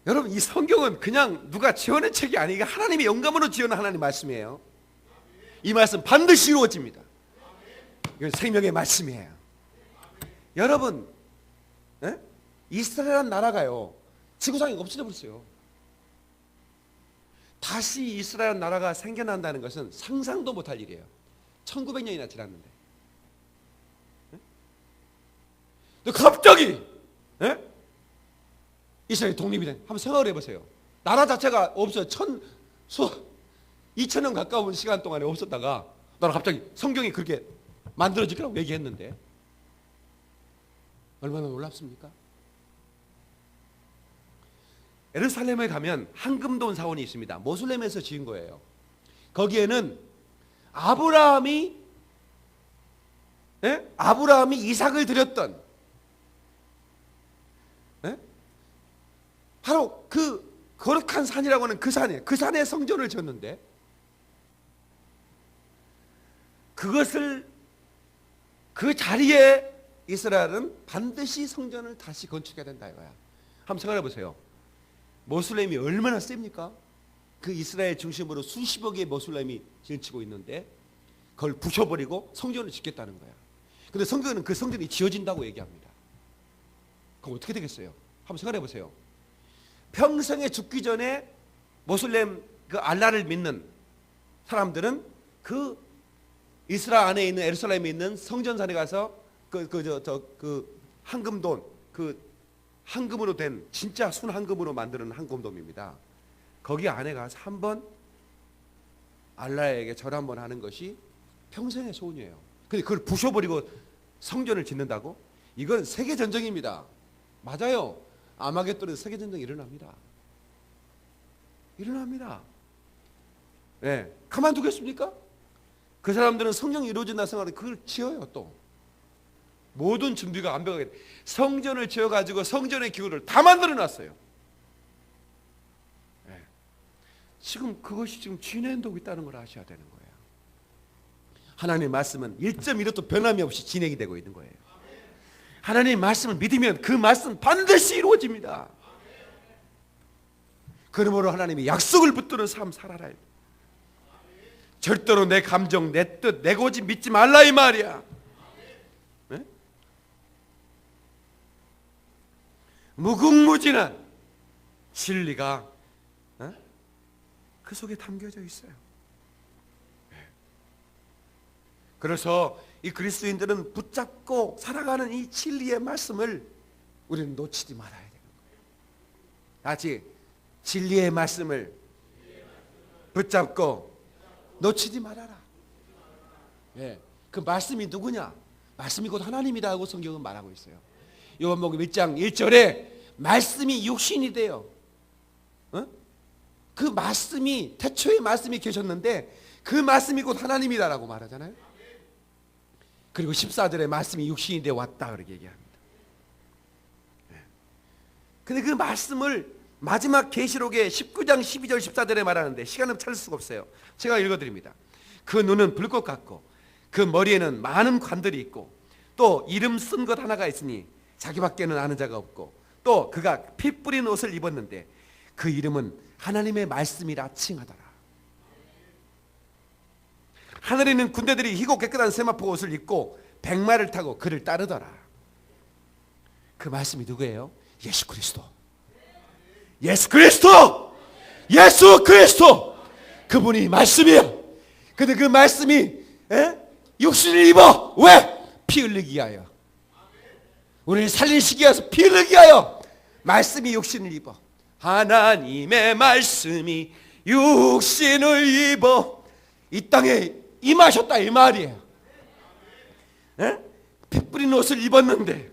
여러분, 이 성경은 그냥 누가 지어낸 책이 아니고 하나님의 영감으로 지어낸 하나님 말씀이에요. 이 말씀 반드시 이루어집니다. 이건 생명의 말씀이에요. 여러분, 예? 이스라엘이라는 나라가요 지구상에 없어져 버렸어요. 다시 이스라엘 나라가 생겨난다는 것은 상상도 못할 일이에요. 1900년이나 지났는데. 근데 갑자기 이스라엘이 독립이 된, 한번 생각을 해보세요. 나라 자체가 없어요. 2000년 가까운 시간 동안에 없었다가 나는 갑자기 성경이 그렇게 만들어질 거라고 얘기했는데 얼마나 놀랍습니까? 예루살렘에 가면 황금돈 사원이 있습니다. 모슬렘에서 지은 거예요. 거기에는 아브라함이 이삭을 드렸던 바로 그 거룩한 산이라고 하는 그 산에 성전을 지었는데 그것을 그 자리에 이스라엘은 반드시 성전을 다시 건축해야 된다 이거야. 한번 생각해 보세요. 모슬렘이 얼마나 셉니까? 그 이스라엘 중심으로 수십억 개의 모슬렘이 지어치고 있는데 그걸 부셔버리고 성전을 짓겠다는 거야. 근데 성경은 그 성전이 지어진다고 얘기합니다. 그럼 어떻게 되겠어요? 한번 생각해 보세요. 평생에 죽기 전에 모슬렘 그 알라를 믿는 사람들은 그 이스라엘 안에 있는 예루살렘에 있는 성전산에 가서 그 황금돈, 그 황금으로 된 진짜 순황금으로 만드는 황금돔입니다. 거기 안에 가서 한번 알라에게 절 한번 하는 것이 평생의 소원이에요. 근데 그걸 부셔버리고 성전을 짓는다고? 이건 세계 전쟁입니다. 맞아요. 아마겟돈에서 세계 전쟁이 일어납니다. 네, 가만두겠습니까? 그 사람들은 성령이 이루어진다 생각하는데 그걸 지어요. 또 모든 준비가 완벽하게 성전을 지어가지고 성전의 기구를 다 만들어놨어요. 네. 지금 그것이 지금 진행되고 있다는 걸 아셔야 되는 거예요. 하나님의 말씀은 1.1호도 변함이 없이 진행이 되고 있는 거예요. 하나님의 말씀을 믿으면 그 말씀 반드시 이루어집니다. 그러므로 하나님이 약속을 붙드는 삶 살아라. 절대로 내 감정, 내 뜻, 내 고집 믿지 말라 이 말이야. 네? 무궁무진한 진리가 그 속에 담겨져 있어요. 그래서 이 그리스도인들은 붙잡고 살아가는 이 진리의 말씀을 우리는 놓치지 말아야 되는 거예요. 같이 진리의 말씀을 붙잡고 놓치지 말아라. 예, 그 말씀이 누구냐? 말씀이 곧 하나님이라고 성경은 말하고 있어요. 요한복음 1장 1절에 말씀이 육신이 돼요. 그 말씀이 태초에 말씀이 계셨는데 그 말씀이 곧 하나님이다라고 말하잖아요. 그리고 14절에 말씀이 육신이 되어 왔다 그렇게 얘기합니다. 근데 그 말씀을 마지막 계시록의 19장 12절 14절에 말하는데 시간은 찾을 수가 없어요. 제가 읽어드립니다. 그 눈은 불꽃 같고 그 머리에는 많은 관들이 있고 또 이름 쓴 것 하나가 있으니 자기밖에는 아는 자가 없고 또 그가 피 뿌린 옷을 입었는데 그 이름은 하나님의 말씀이라 칭하더라. 하늘에 있는 군대들이 희고 깨끗한 세마포 옷을 입고 백마를 타고 그를 따르더라. 그 말씀이 누구예요? 예수 그리스도. 예수 그리스도! 예수 그리스도! 그분이 말씀이에요. 근데 그 말씀이 육신을 입어. 왜? 피 흘리기 위하여. 우리를 살리시기 위해서 피 흘리기 위하여 말씀이 육신을 입어. 하나님의 말씀이 육신을 입어 이 땅에 임하셨다 이 말이에요. 피 뿌린 옷을 입었는데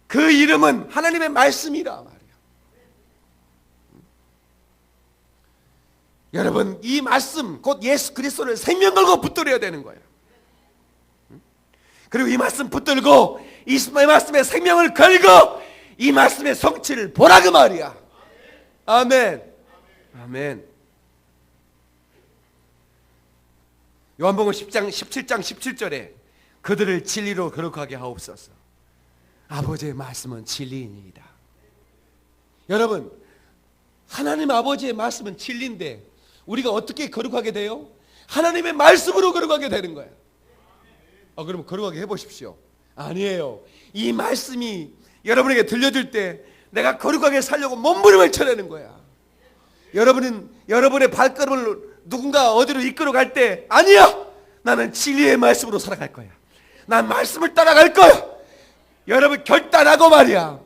그 이름은 하나님의 말씀이라 말이에요. 여러분 이 말씀 곧 예수 그리스도를 생명 걸고 붙들어야 되는 거예요. 그리고 이 말씀 붙들고 이 말씀에 생명을 걸고 이 말씀의 성취를 보라 그 말이야. 아멘. 아멘. 요한복음 10장 17장 17절에 그들을 진리로 거룩하게 하옵소서. 아버지의 말씀은 진리이니이다. 여러분 하나님 아버지의 말씀은 진리인데 우리가 어떻게 거룩하게 돼요? 하나님의 말씀으로 거룩하게 되는 거예요. 그럼 거룩하게 해보십시오. 아니에요. 이 말씀이 여러분에게 들려줄 때 내가 거룩하게 살려고 몸부림을 쳐내는 거야. 여러분은 여러분의 발걸음을 누군가 어디로 이끌어 갈 때 아니야. 나는 진리의 말씀으로 살아갈 거야. 난 말씀을 따라갈 거야. 여러분 결단하고 말이야.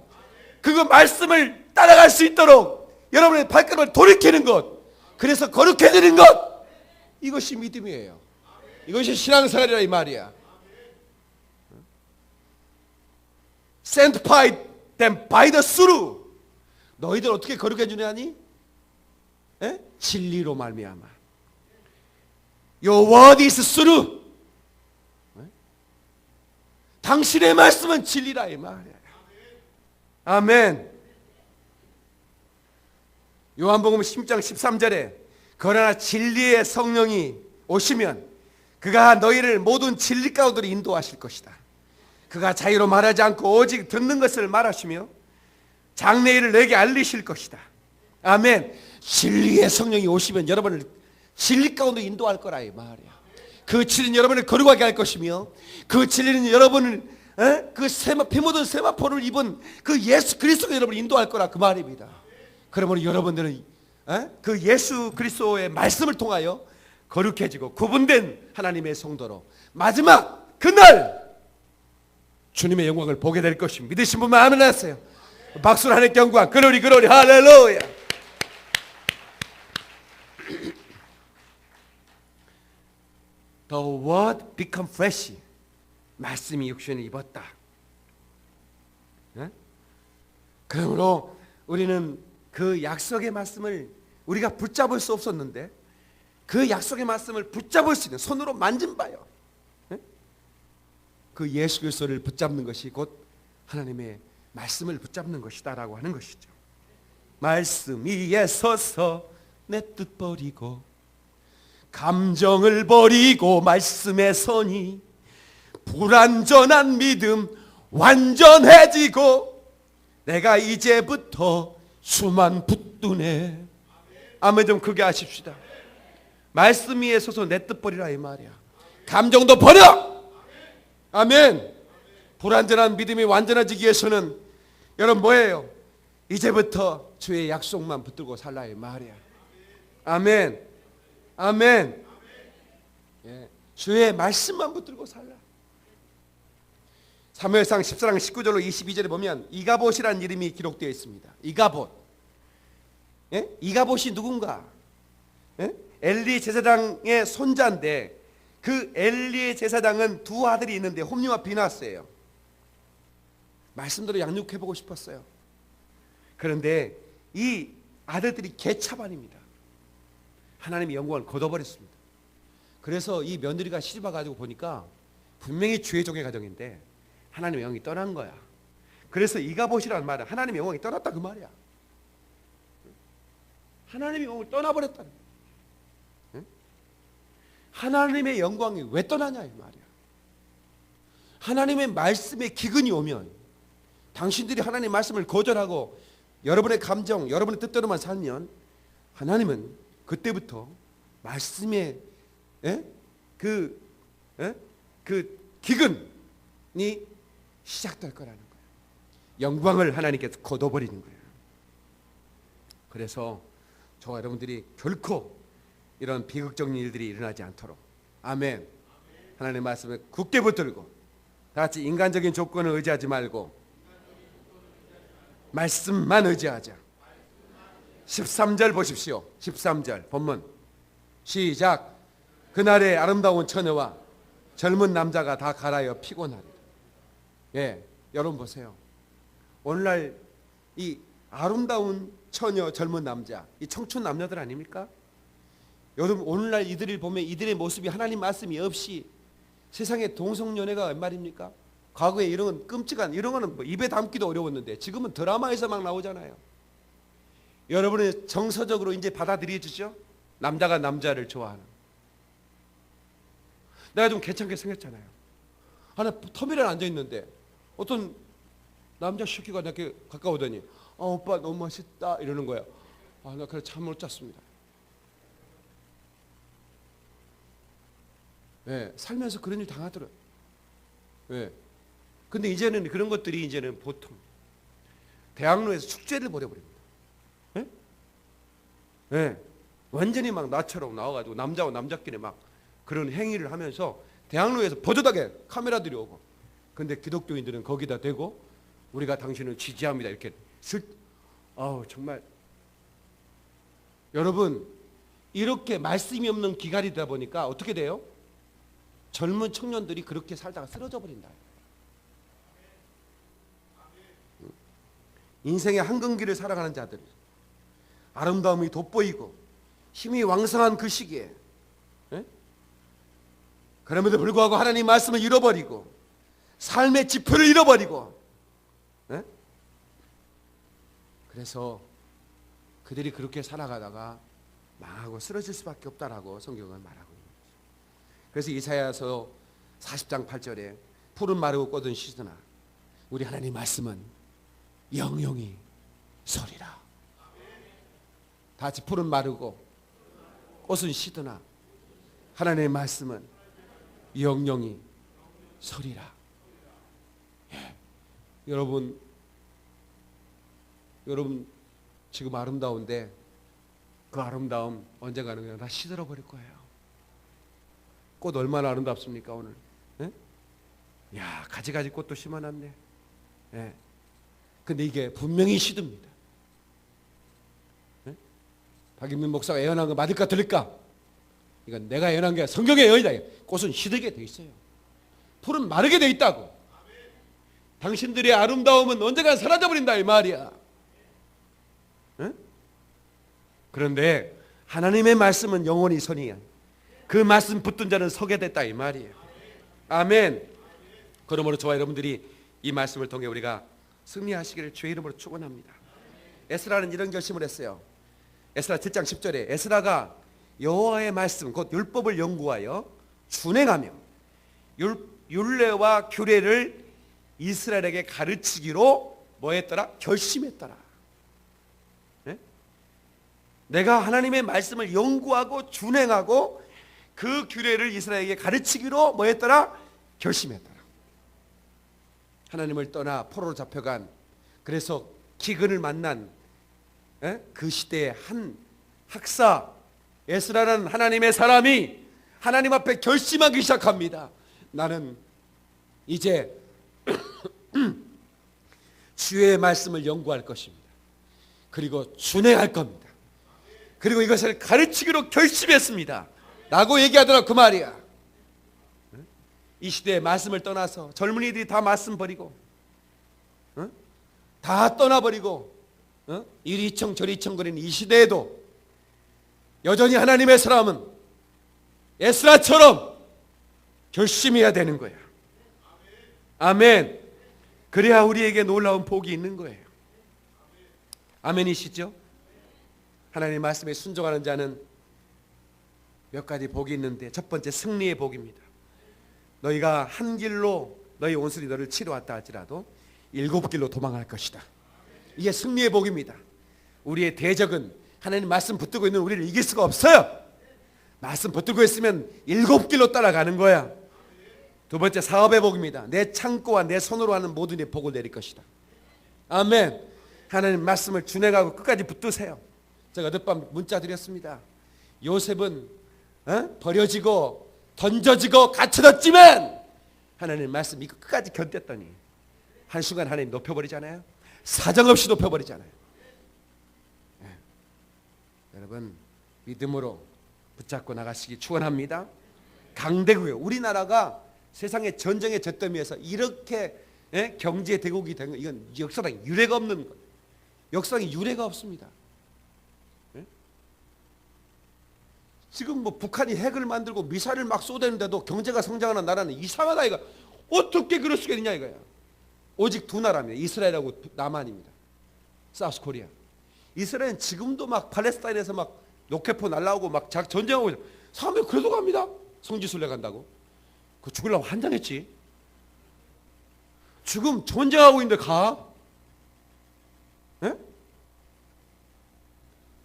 그거 말씀을 따라갈 수 있도록 여러분의 발걸음을 돌이키는 것, 그래서 거룩해지는 것, 이것이 믿음이에요. 이것이 신앙생활이라 이 말이야. Sanctify them by the truth. 너희들 어떻게 거룩해 주냐니? 진리로 말미암아. Your word is truth. 당신의 말씀은 진리라 이 말이야. 아멘. 요한복음 10장 13절에 그러나 진리의 성령이 오시면 그가 너희를 모든 진리 가운데로 인도하실 것이다. 그가 자유로 말하지 않고 오직 듣는 것을 말하시며 장래일을 내게 알리실 것이다. 아멘. 진리의 성령이 오시면 여러분을 진리 가운데 인도할 거라 이 말이야. 그 진리는 여러분을 거룩하게 할 것이며 그 진리는 여러분을 그 피 묻은 세마포를 입은 그 예수 그리스도가 여러분을 인도할 거라 그 말입니다. 그러므로 여러분들은 그 예수 그리스도의 말씀을 통하여 거룩해지고 구분된 하나님의 성도로 마지막 그날 주님의 영광을 보게 될 것입니다. 믿으신 분만 아멘 하세요. 박수로 하나님께 영광. 글로리 글로리 할렐루야. The word become flesh. 말씀이 육신을 입었다. 그러므로 우리는 그 약속의 말씀을 우리가 붙잡을 수 없었는데 그 약속의 말씀을 붙잡을 수 있는 손으로 만진 바요. 그 예수 그리스도를 붙잡는 것이 곧 하나님의 말씀을 붙잡는 것이다라고 하는 것이죠. 말씀 위에 서서 내 뜻 버리고 감정을 버리고 말씀에 서니 불완전한 믿음 완전해지고 내가 이제부터 수만 붙드네. 아멘. 좀 크게 하십시다. 말씀 위에 서서 내 뜻 버리라 이 말이야. 감정도 버려. 아멘. 불완전한 믿음이 완전해지기 위해서는 여러분 뭐예요? 이제부터 주의 약속만 붙들고 살라 이 말이야. 아멘. 아멘. 예. 주의 말씀만 붙들고 살라. 사무엘상 14장 19절로 22절에 보면 이가봇이라는 이름이 기록되어 있습니다. 이가봇. 예? 이가봇이 누군가? 예? 엘리 제사장의 손자인데 그 엘리의 제사장은 두 아들이 있는데 홈리와 비나스예요. 말씀대로 양육해보고 싶었어요. 그런데 이 아들들이 개차반입니다. 하나님의 영광을 거둬버렸습니다. 그래서 이 며느리가 시집와가지고 보니까 분명히 주의 종의 가정인데 하나님의 영이 떠난 거야. 그래서 이가봇이라는 말은 하나님의 영광이 떠났다 그 말이야. 하나님의 영광을 떠나버렸다는 거야. 하나님의 영광이 왜 떠나냐 이 말이야. 하나님의 말씀에 기근이 오면 당신들이 하나님의 말씀을 거절하고 여러분의 감정, 여러분의 뜻대로만 살면 하나님은 그때부터 말씀의 그 기근이 시작될 거라는 거예요. 영광을 하나님께서 거둬버리는 거예요. 그래서 저와 여러분들이 결코 이런 비극적인 일들이 일어나지 않도록 아멘. 하나님의 말씀을 굳게 붙들고 다 같이 인간적인 조건을 의지하지 말고 말씀만 의지하자. 13절 보십시오. 13절 본문 시작. 그날에 아름다운 처녀와 젊은 남자가 다 갈아여 피곤하리라. 예, 여러분 보세요. 오늘날 이 아름다운 처녀, 젊은 남자, 이 청춘 남녀들 아닙니까? 여러분 오늘날 이들을 보면 이들의 모습이 하나님 말씀이 없이 세상의 동성연애가 웬 말입니까? 과거에 이런 건 끔찍한 이런 거는 뭐 입에 담기도 어려웠는데 지금은 드라마에서 막 나오잖아요. 여러분은 정서적으로 이제 받아들여지죠? 남자가 남자를 좋아하는. 내가 좀 괜찮게 생겼잖아요. 하나 터미널에 앉아 있는데 어떤 남자 새끼가 나한테 가까우더니 오빠 너무 멋있다 이러는 거야. 나 그래 참 못 잤습니다. 네, 살면서 그런 일 당하더라고요. 네. 근데 이제는 그런 것들이 이제는 보통 대학로에서 축제를 벌여버립니다. 네? 네. 완전히 막 나처럼 나와가지고 남자와 남자끼리 막 그런 행위를 하면서 대학로에서 버젓하게 카메라들이 오고, 근데 기독교인들은 거기다 대고 우리가 당신을 지지합니다 이렇게 정말 여러분 이렇게 말씀이 없는 기갈이다 보니까 어떻게 돼요? 젊은 청년들이 그렇게 살다가 쓰러져 버린다. 인생의 한경기를 살아가는 자들, 아름다움이 돋보이고 힘이 왕성한 그 시기에, 그럼에도 불구하고 하나님 말씀을 잃어버리고 삶의 지표를 잃어버리고, 그래서 그들이 그렇게 살아가다가 망하고 쓰러질 수밖에 없다라고 성경은 말하고 있는 거죠. 그래서 이사야서 40장 8절에 푸른 마르고 꽃은 시드나 우리 하나님 말씀은 영영이 서리라. 다 같이 푸른 마르고 꽃은 시드나 하나님의 말씀은 영영이 서리라. 여러분 지금 아름다운데 그 아름다움 언젠가는 그냥 다 시들어 버릴 거예요. 꽃 얼마나 아름답습니까 오늘? 야, 가지가지 꽃도 심어놨네. 근데 이게 분명히 시듭니다. 박인민 목사가 예언한 거 맞을까 들릴까? 이건 내가 예언한 게 성경의 예언이다. 꽃은 시들게 돼 있어요. 풀은 마르게 돼 있다고. 당신들의 아름다움은 언젠가 사라져버린다 이 말이야. 그런데 하나님의 말씀은 영원히 선이야. 그 말씀 붙든 자는 서게 됐다 이 말이에요. 아멘. 그러므로 저와 여러분들이 이 말씀을 통해 우리가 승리하시기를 주의 이름으로 축원합니다. 에스라는 이런 결심을 했어요. 에스라 7장 10절에 에스라가 여호와의 말씀 곧 율법을 연구하여 준행하며 율례와 규례를 이스라엘에게 가르치기로 뭐했더라? 결심했더라. 내가 하나님의 말씀을 연구하고 준행하고 그 규례를 이스라엘에게 가르치기로 뭐했더라? 결심했더라. 하나님을 떠나 포로로 잡혀간, 그래서 기근을 만난 그 시대의 한 학사 에스라라는 하나님의 사람이 하나님 앞에 결심하기 시작합니다. 나는 이제 주의 말씀을 연구할 것입니다. 그리고 준행할 겁니다. 그리고 이것을 가르치기로 결심했습니다 라고 얘기하더라 그 말이야. 이 시대에 말씀을 떠나서 젊은이들이 다 말씀 버리고 다 떠나버리고 이리청 저리청 거리는 이 시대에도 여전히 하나님의 사람은 에스라처럼 결심해야 되는 거야. 아멘. 그래야 우리에게 놀라운 복이 있는 거예요. 아멘이시죠? 하나님의 말씀에 순종하는 자는 몇 가지 복이 있는데 첫 번째 승리의 복입니다. 너희가 한 길로 너희 온순이 너를 치러 왔다 할지라도 7길로 도망할 것이다. 이게 승리의 복입니다. 우리의 대적은 하나님 말씀 붙들고 있는 우리를 이길 수가 없어요. 말씀 붙들고 있으면 7길로 따라가는 거야. 두 번째 사업의 복입니다. 내 창고와 내 손으로 하는 모든 일에 복을 내릴 것이다. 아멘. 하나님 말씀을 준행하고 끝까지 붙드세요. 제가 어젯밤 문자 드렸습니다. 요셉은 버려지고 던져지고 갇혀졌지만 하나님 말씀 이거 끝까지 견뎠더니 한순간 하나님 높여버리잖아요. 사정없이 높여버리잖아요. 여러분 믿음으로 붙잡고 나가시기 축원합니다. 강대국이에요. 우리나라가 세상의 전쟁의 잿더미에서 이렇게 경제 대국이 된 거, 이건 역사상 유례가 없는 거예요. 역사상에 유례가 없습니다. 지금 뭐 북한이 핵을 만들고 미사일을 막 쏘대는데도 경제가 성장하는 나라는 이상하다 이거. 어떻게 그럴 수가 있냐 이거야. 오직 두 나라입니다. 이스라엘하고 남한입니다. 사우스 코리아. 이스라엘은 지금도 막 팔레스타인에서 막 로켓포 날라오고 막 전쟁하고 있어요. 사람들이 그래도 갑니다. 성지순례 간다고. 그 죽으려고 환장했지. 지금 전쟁하고 있는데 가?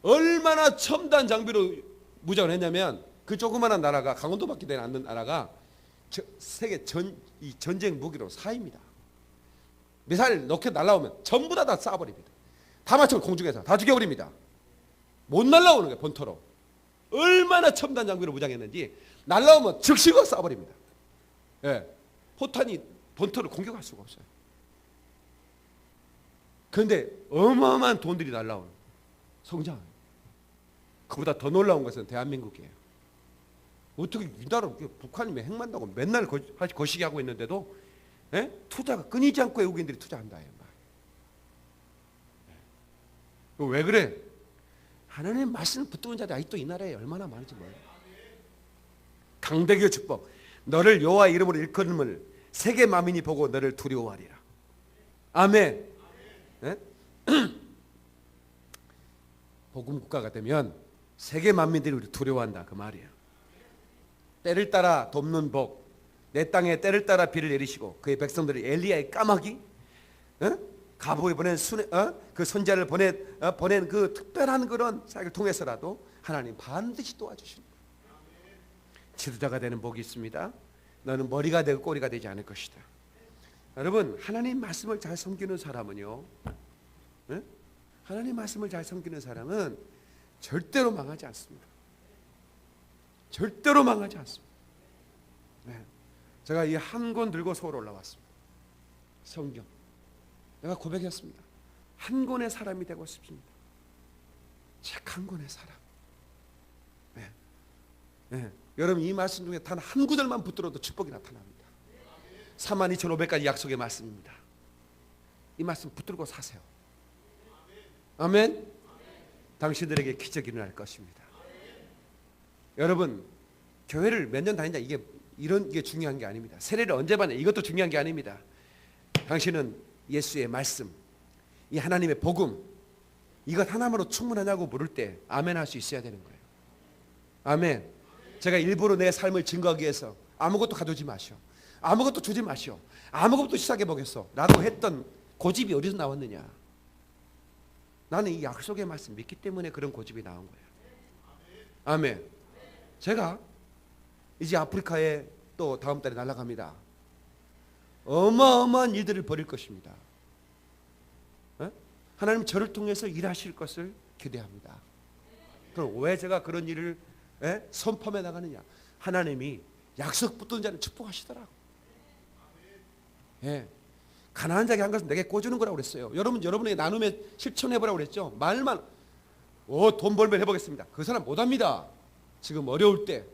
얼마나 첨단 장비로 무장을 했냐면 그 조그마한 나라가 강원도밖에 되지 않는 나라가 세계 전쟁 무기로 4위입니다. 미사일 로켓 날라오면 전부 다 쏴버립니다. 다 맞춰 공중에서 다 죽여버립니다. 못 날라오는 거예요. 본토로. 얼마나 첨단 장비로 무장했는지 날라오면 즉시 쏴버립니다. 포탄이 본토를 공격할 수가 없어요. 그런데 어마어마한 돈들이 날라오는. 성장. 그보다 더 놀라운 것은 대한민국이에요. 어떻게 이 나라 북한이 핵만다고 맨날 거시기 하고 있는데도 투자가 끊이지 않고 외국인들이 투자한다. 왜 그래? 하나님의 말씀 붙드는 자들이 아직도 이 나라에 얼마나 많은지 몰라요. 강대기의 축복. 너를 여호와 이름으로 일컬음을 세계 만민이 보고 너를 두려워하리라. 아멘. 복음 국가가 되면 세계 만민들이 우리 두려워한다 그 말이에요. 때를 따라 돕는 복, 내 땅에 때를 따라 비를 내리시고 그의 백성들을 엘리야의 까마귀, 가보에 보낸 그 선자를 보낸 그 특별한 그런 사역을 통해서라도 하나님 반드시 도와주십니다. 지도자가 되는 복이 있습니다. 너는 머리가 되고 꼬리가 되지 않을 것이다. 여러분, 하나님 말씀을 잘 섬기는 사람은요, 하나님 말씀을 잘 섬기는 사람은 절대로 망하지 않습니다. 절대로 망하지 않습니다. 제가 이 한 권 들고 서울 올라왔습니다. 성경. 내가 고백했습니다. 한 권의 사람이 되고 싶습니다. 책 한 권의 사람. 여러분, 이 말씀 중에 단 한 구절만 붙들어도 축복이 나타납니다. 32,500가지 약속의 말씀입니다. 이 말씀 붙들고 사세요. 아멘. 당신들에게 기적이 일어날 것입니다. 여러분, 교회를 몇 년 다니냐 이게 중요한 게 아닙니다. 세례를 언제 받냐 이것도 중요한 게 아닙니다. 당신은 예수의 말씀, 이 하나님의 복음, 이것 하나만으로 충분하냐고 물을 때 아멘 할 수 있어야 되는 거예요. 아멘. 제가 일부러 내 삶을 증거하기 위해서 아무것도 가져오지 마시오, 아무것도 주지 마시오, 아무것도 시작해 보겠어 라고 했던 고집이 어디서 나왔느냐? 나는 이 약속의 말씀 믿기 때문에 그런 고집이 나온 거예요. 아멘. 제가 이제 아프리카에 또 다음 달에 날아갑니다. 어마어마한 일들을 벌일 것입니다. 하나님 저를 통해서 일하실 것을 기대합니다. 그럼 왜 제가 그런 일을 선포해 나가느냐? 하나님이 약속 붙든 자는 축복하시더라고. 가난한 자에게 한 것은 내게 꿔주는 거라고 그랬어요. 여러분에게 나눔에 실천해보라고 그랬죠. 말만 돈 벌면 해보겠습니다. 그 사람 못합니다. 지금 어려울 때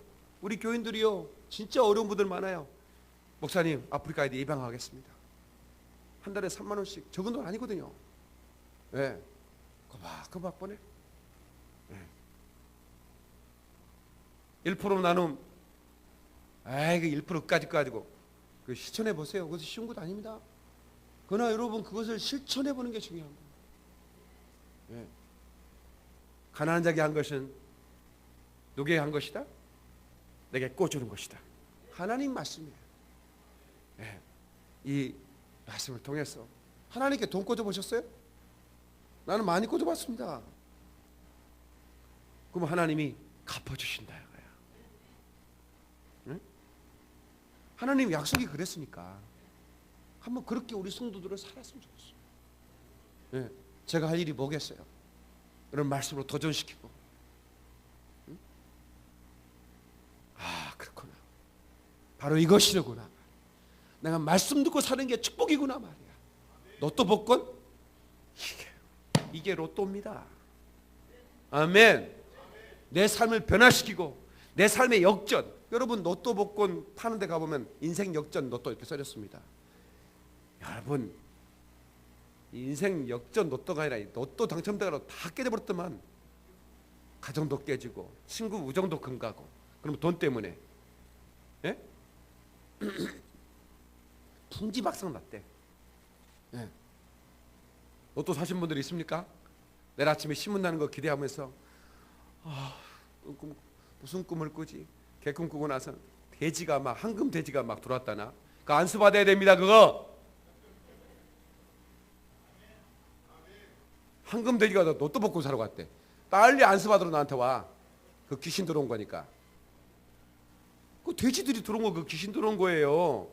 우리 교인들이요 진짜 어려운 분들 많아요. 목사님 아프리카에 예방하겠습니다. 한 달에 3만 원씩 적은 돈 아니거든요. 거박 보내. 1% 나눔. 그 1%까지 가지고 그 실천해 보세요. 그것이 쉬운 것도 아닙니다. 그러나 여러분 그것을 실천해 보는 게 중요한 거예요. 가난한 자에게 한 것은 누구에게 한 것이다? 내게 꿔주는 것이다. 하나님 말씀이에요. 이 말씀을 통해서 하나님께 돈 꿔줘 보셨어요? 나는 많이 꿔줘 봤습니다. 그럼 하나님이 갚아주신다 이거야. 하나님 약속이 그랬으니까 한번 그렇게 우리 성도들을 살았으면 좋겠어요. 제가 할 일이 뭐겠어요? 이런 말씀으로 도전시키고. 그렇구나. 바로 이것이로구나. 내가 말씀 듣고 사는 게 축복이구나 말이야. 로또 복권? 이게 로또입니다. 아멘. 내 삶을 변화시키고 내 삶의 역전. 여러분 로또 복권 파는 데 가보면 인생 역전 로또 이렇게 써졌습니다. 여러분 인생 역전 로또가 아니라 로또 당첨되고 다 깨져버렸더만 가정도 깨지고 친구 우정도 금가고. 그럼 돈 때문에 풍지박상 났대. 로또 사신 분들이 있습니까? 내일 아침에 신문 나는 거 기대하면서 무슨 꿈을 꾸지? 개꿈 꾸고 나서 돼지가 막 황금 돼지가 막 들어왔다나? 그거 안수 받아야 됩니다. 그거 황금 돼지가 로또 복권 사러 갔대. 빨리 안수 받으러 나한테 와. 그 귀신 들어온 거니까. 그 돼지들이 들어온 거 그 귀신 들어온 거예요.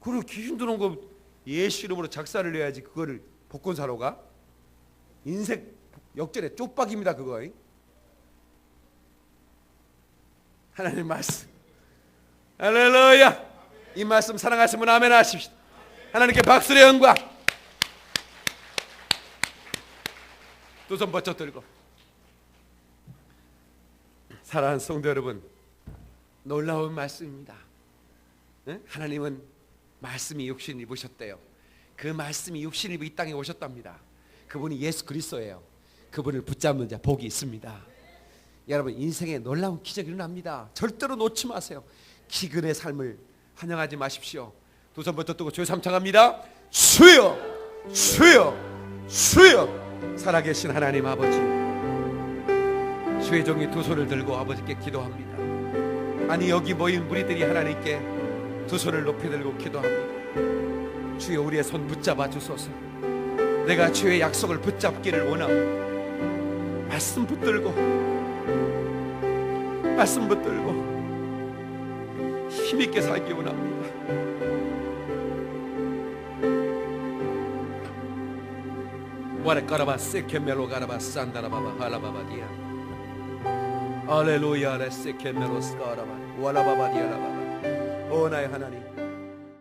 그리고 귀신 들어온 거 예수 이름으로 작사를 내야지 그거를 복권 사러 가? 인생 역전의 쪽박입니다 그거. 하나님 말씀. 할렐루야. 이 말씀 사랑하시면 아멘 하십시오. 하나님께 박수의 영광. 두 손 번쩍 들고. 사랑하는 성도 여러분, 놀라운 말씀입니다. 하나님은 말씀이 육신을 입으셨대요. 그 말씀이 육신을 입고 이 땅에 오셨답니다. 그분이 예수 그리스도예요. 그분을 붙잡는 자 복이 있습니다. 여러분, 인생에 놀라운 기적이 일어납니다. 절대로 놓지 마세요. 기근의 삶을 환영하지 마십시오. 두 손부터 뜨고 주여 삼창합니다. 주여, 주여, 주여. 살아계신 하나님 아버지, 주의 종이 두 손을 들고 아버지께 기도합니다. 아니, 여기 모인 무리들이 하나님께 두 손을 높이 들고 기도합니다. 주여, 우리의 손 붙잡아 주소서. 내가 주의 약속을 붙잡기를 원합니다. 말씀 붙들고 힘있게 살기 원합니다. 와레까라바 세케멜로 가라바 산다라바바 할라바바디아 알렐루야 레세케멜로 스카라바 와라바바디아라바바. 오 나의 하나님,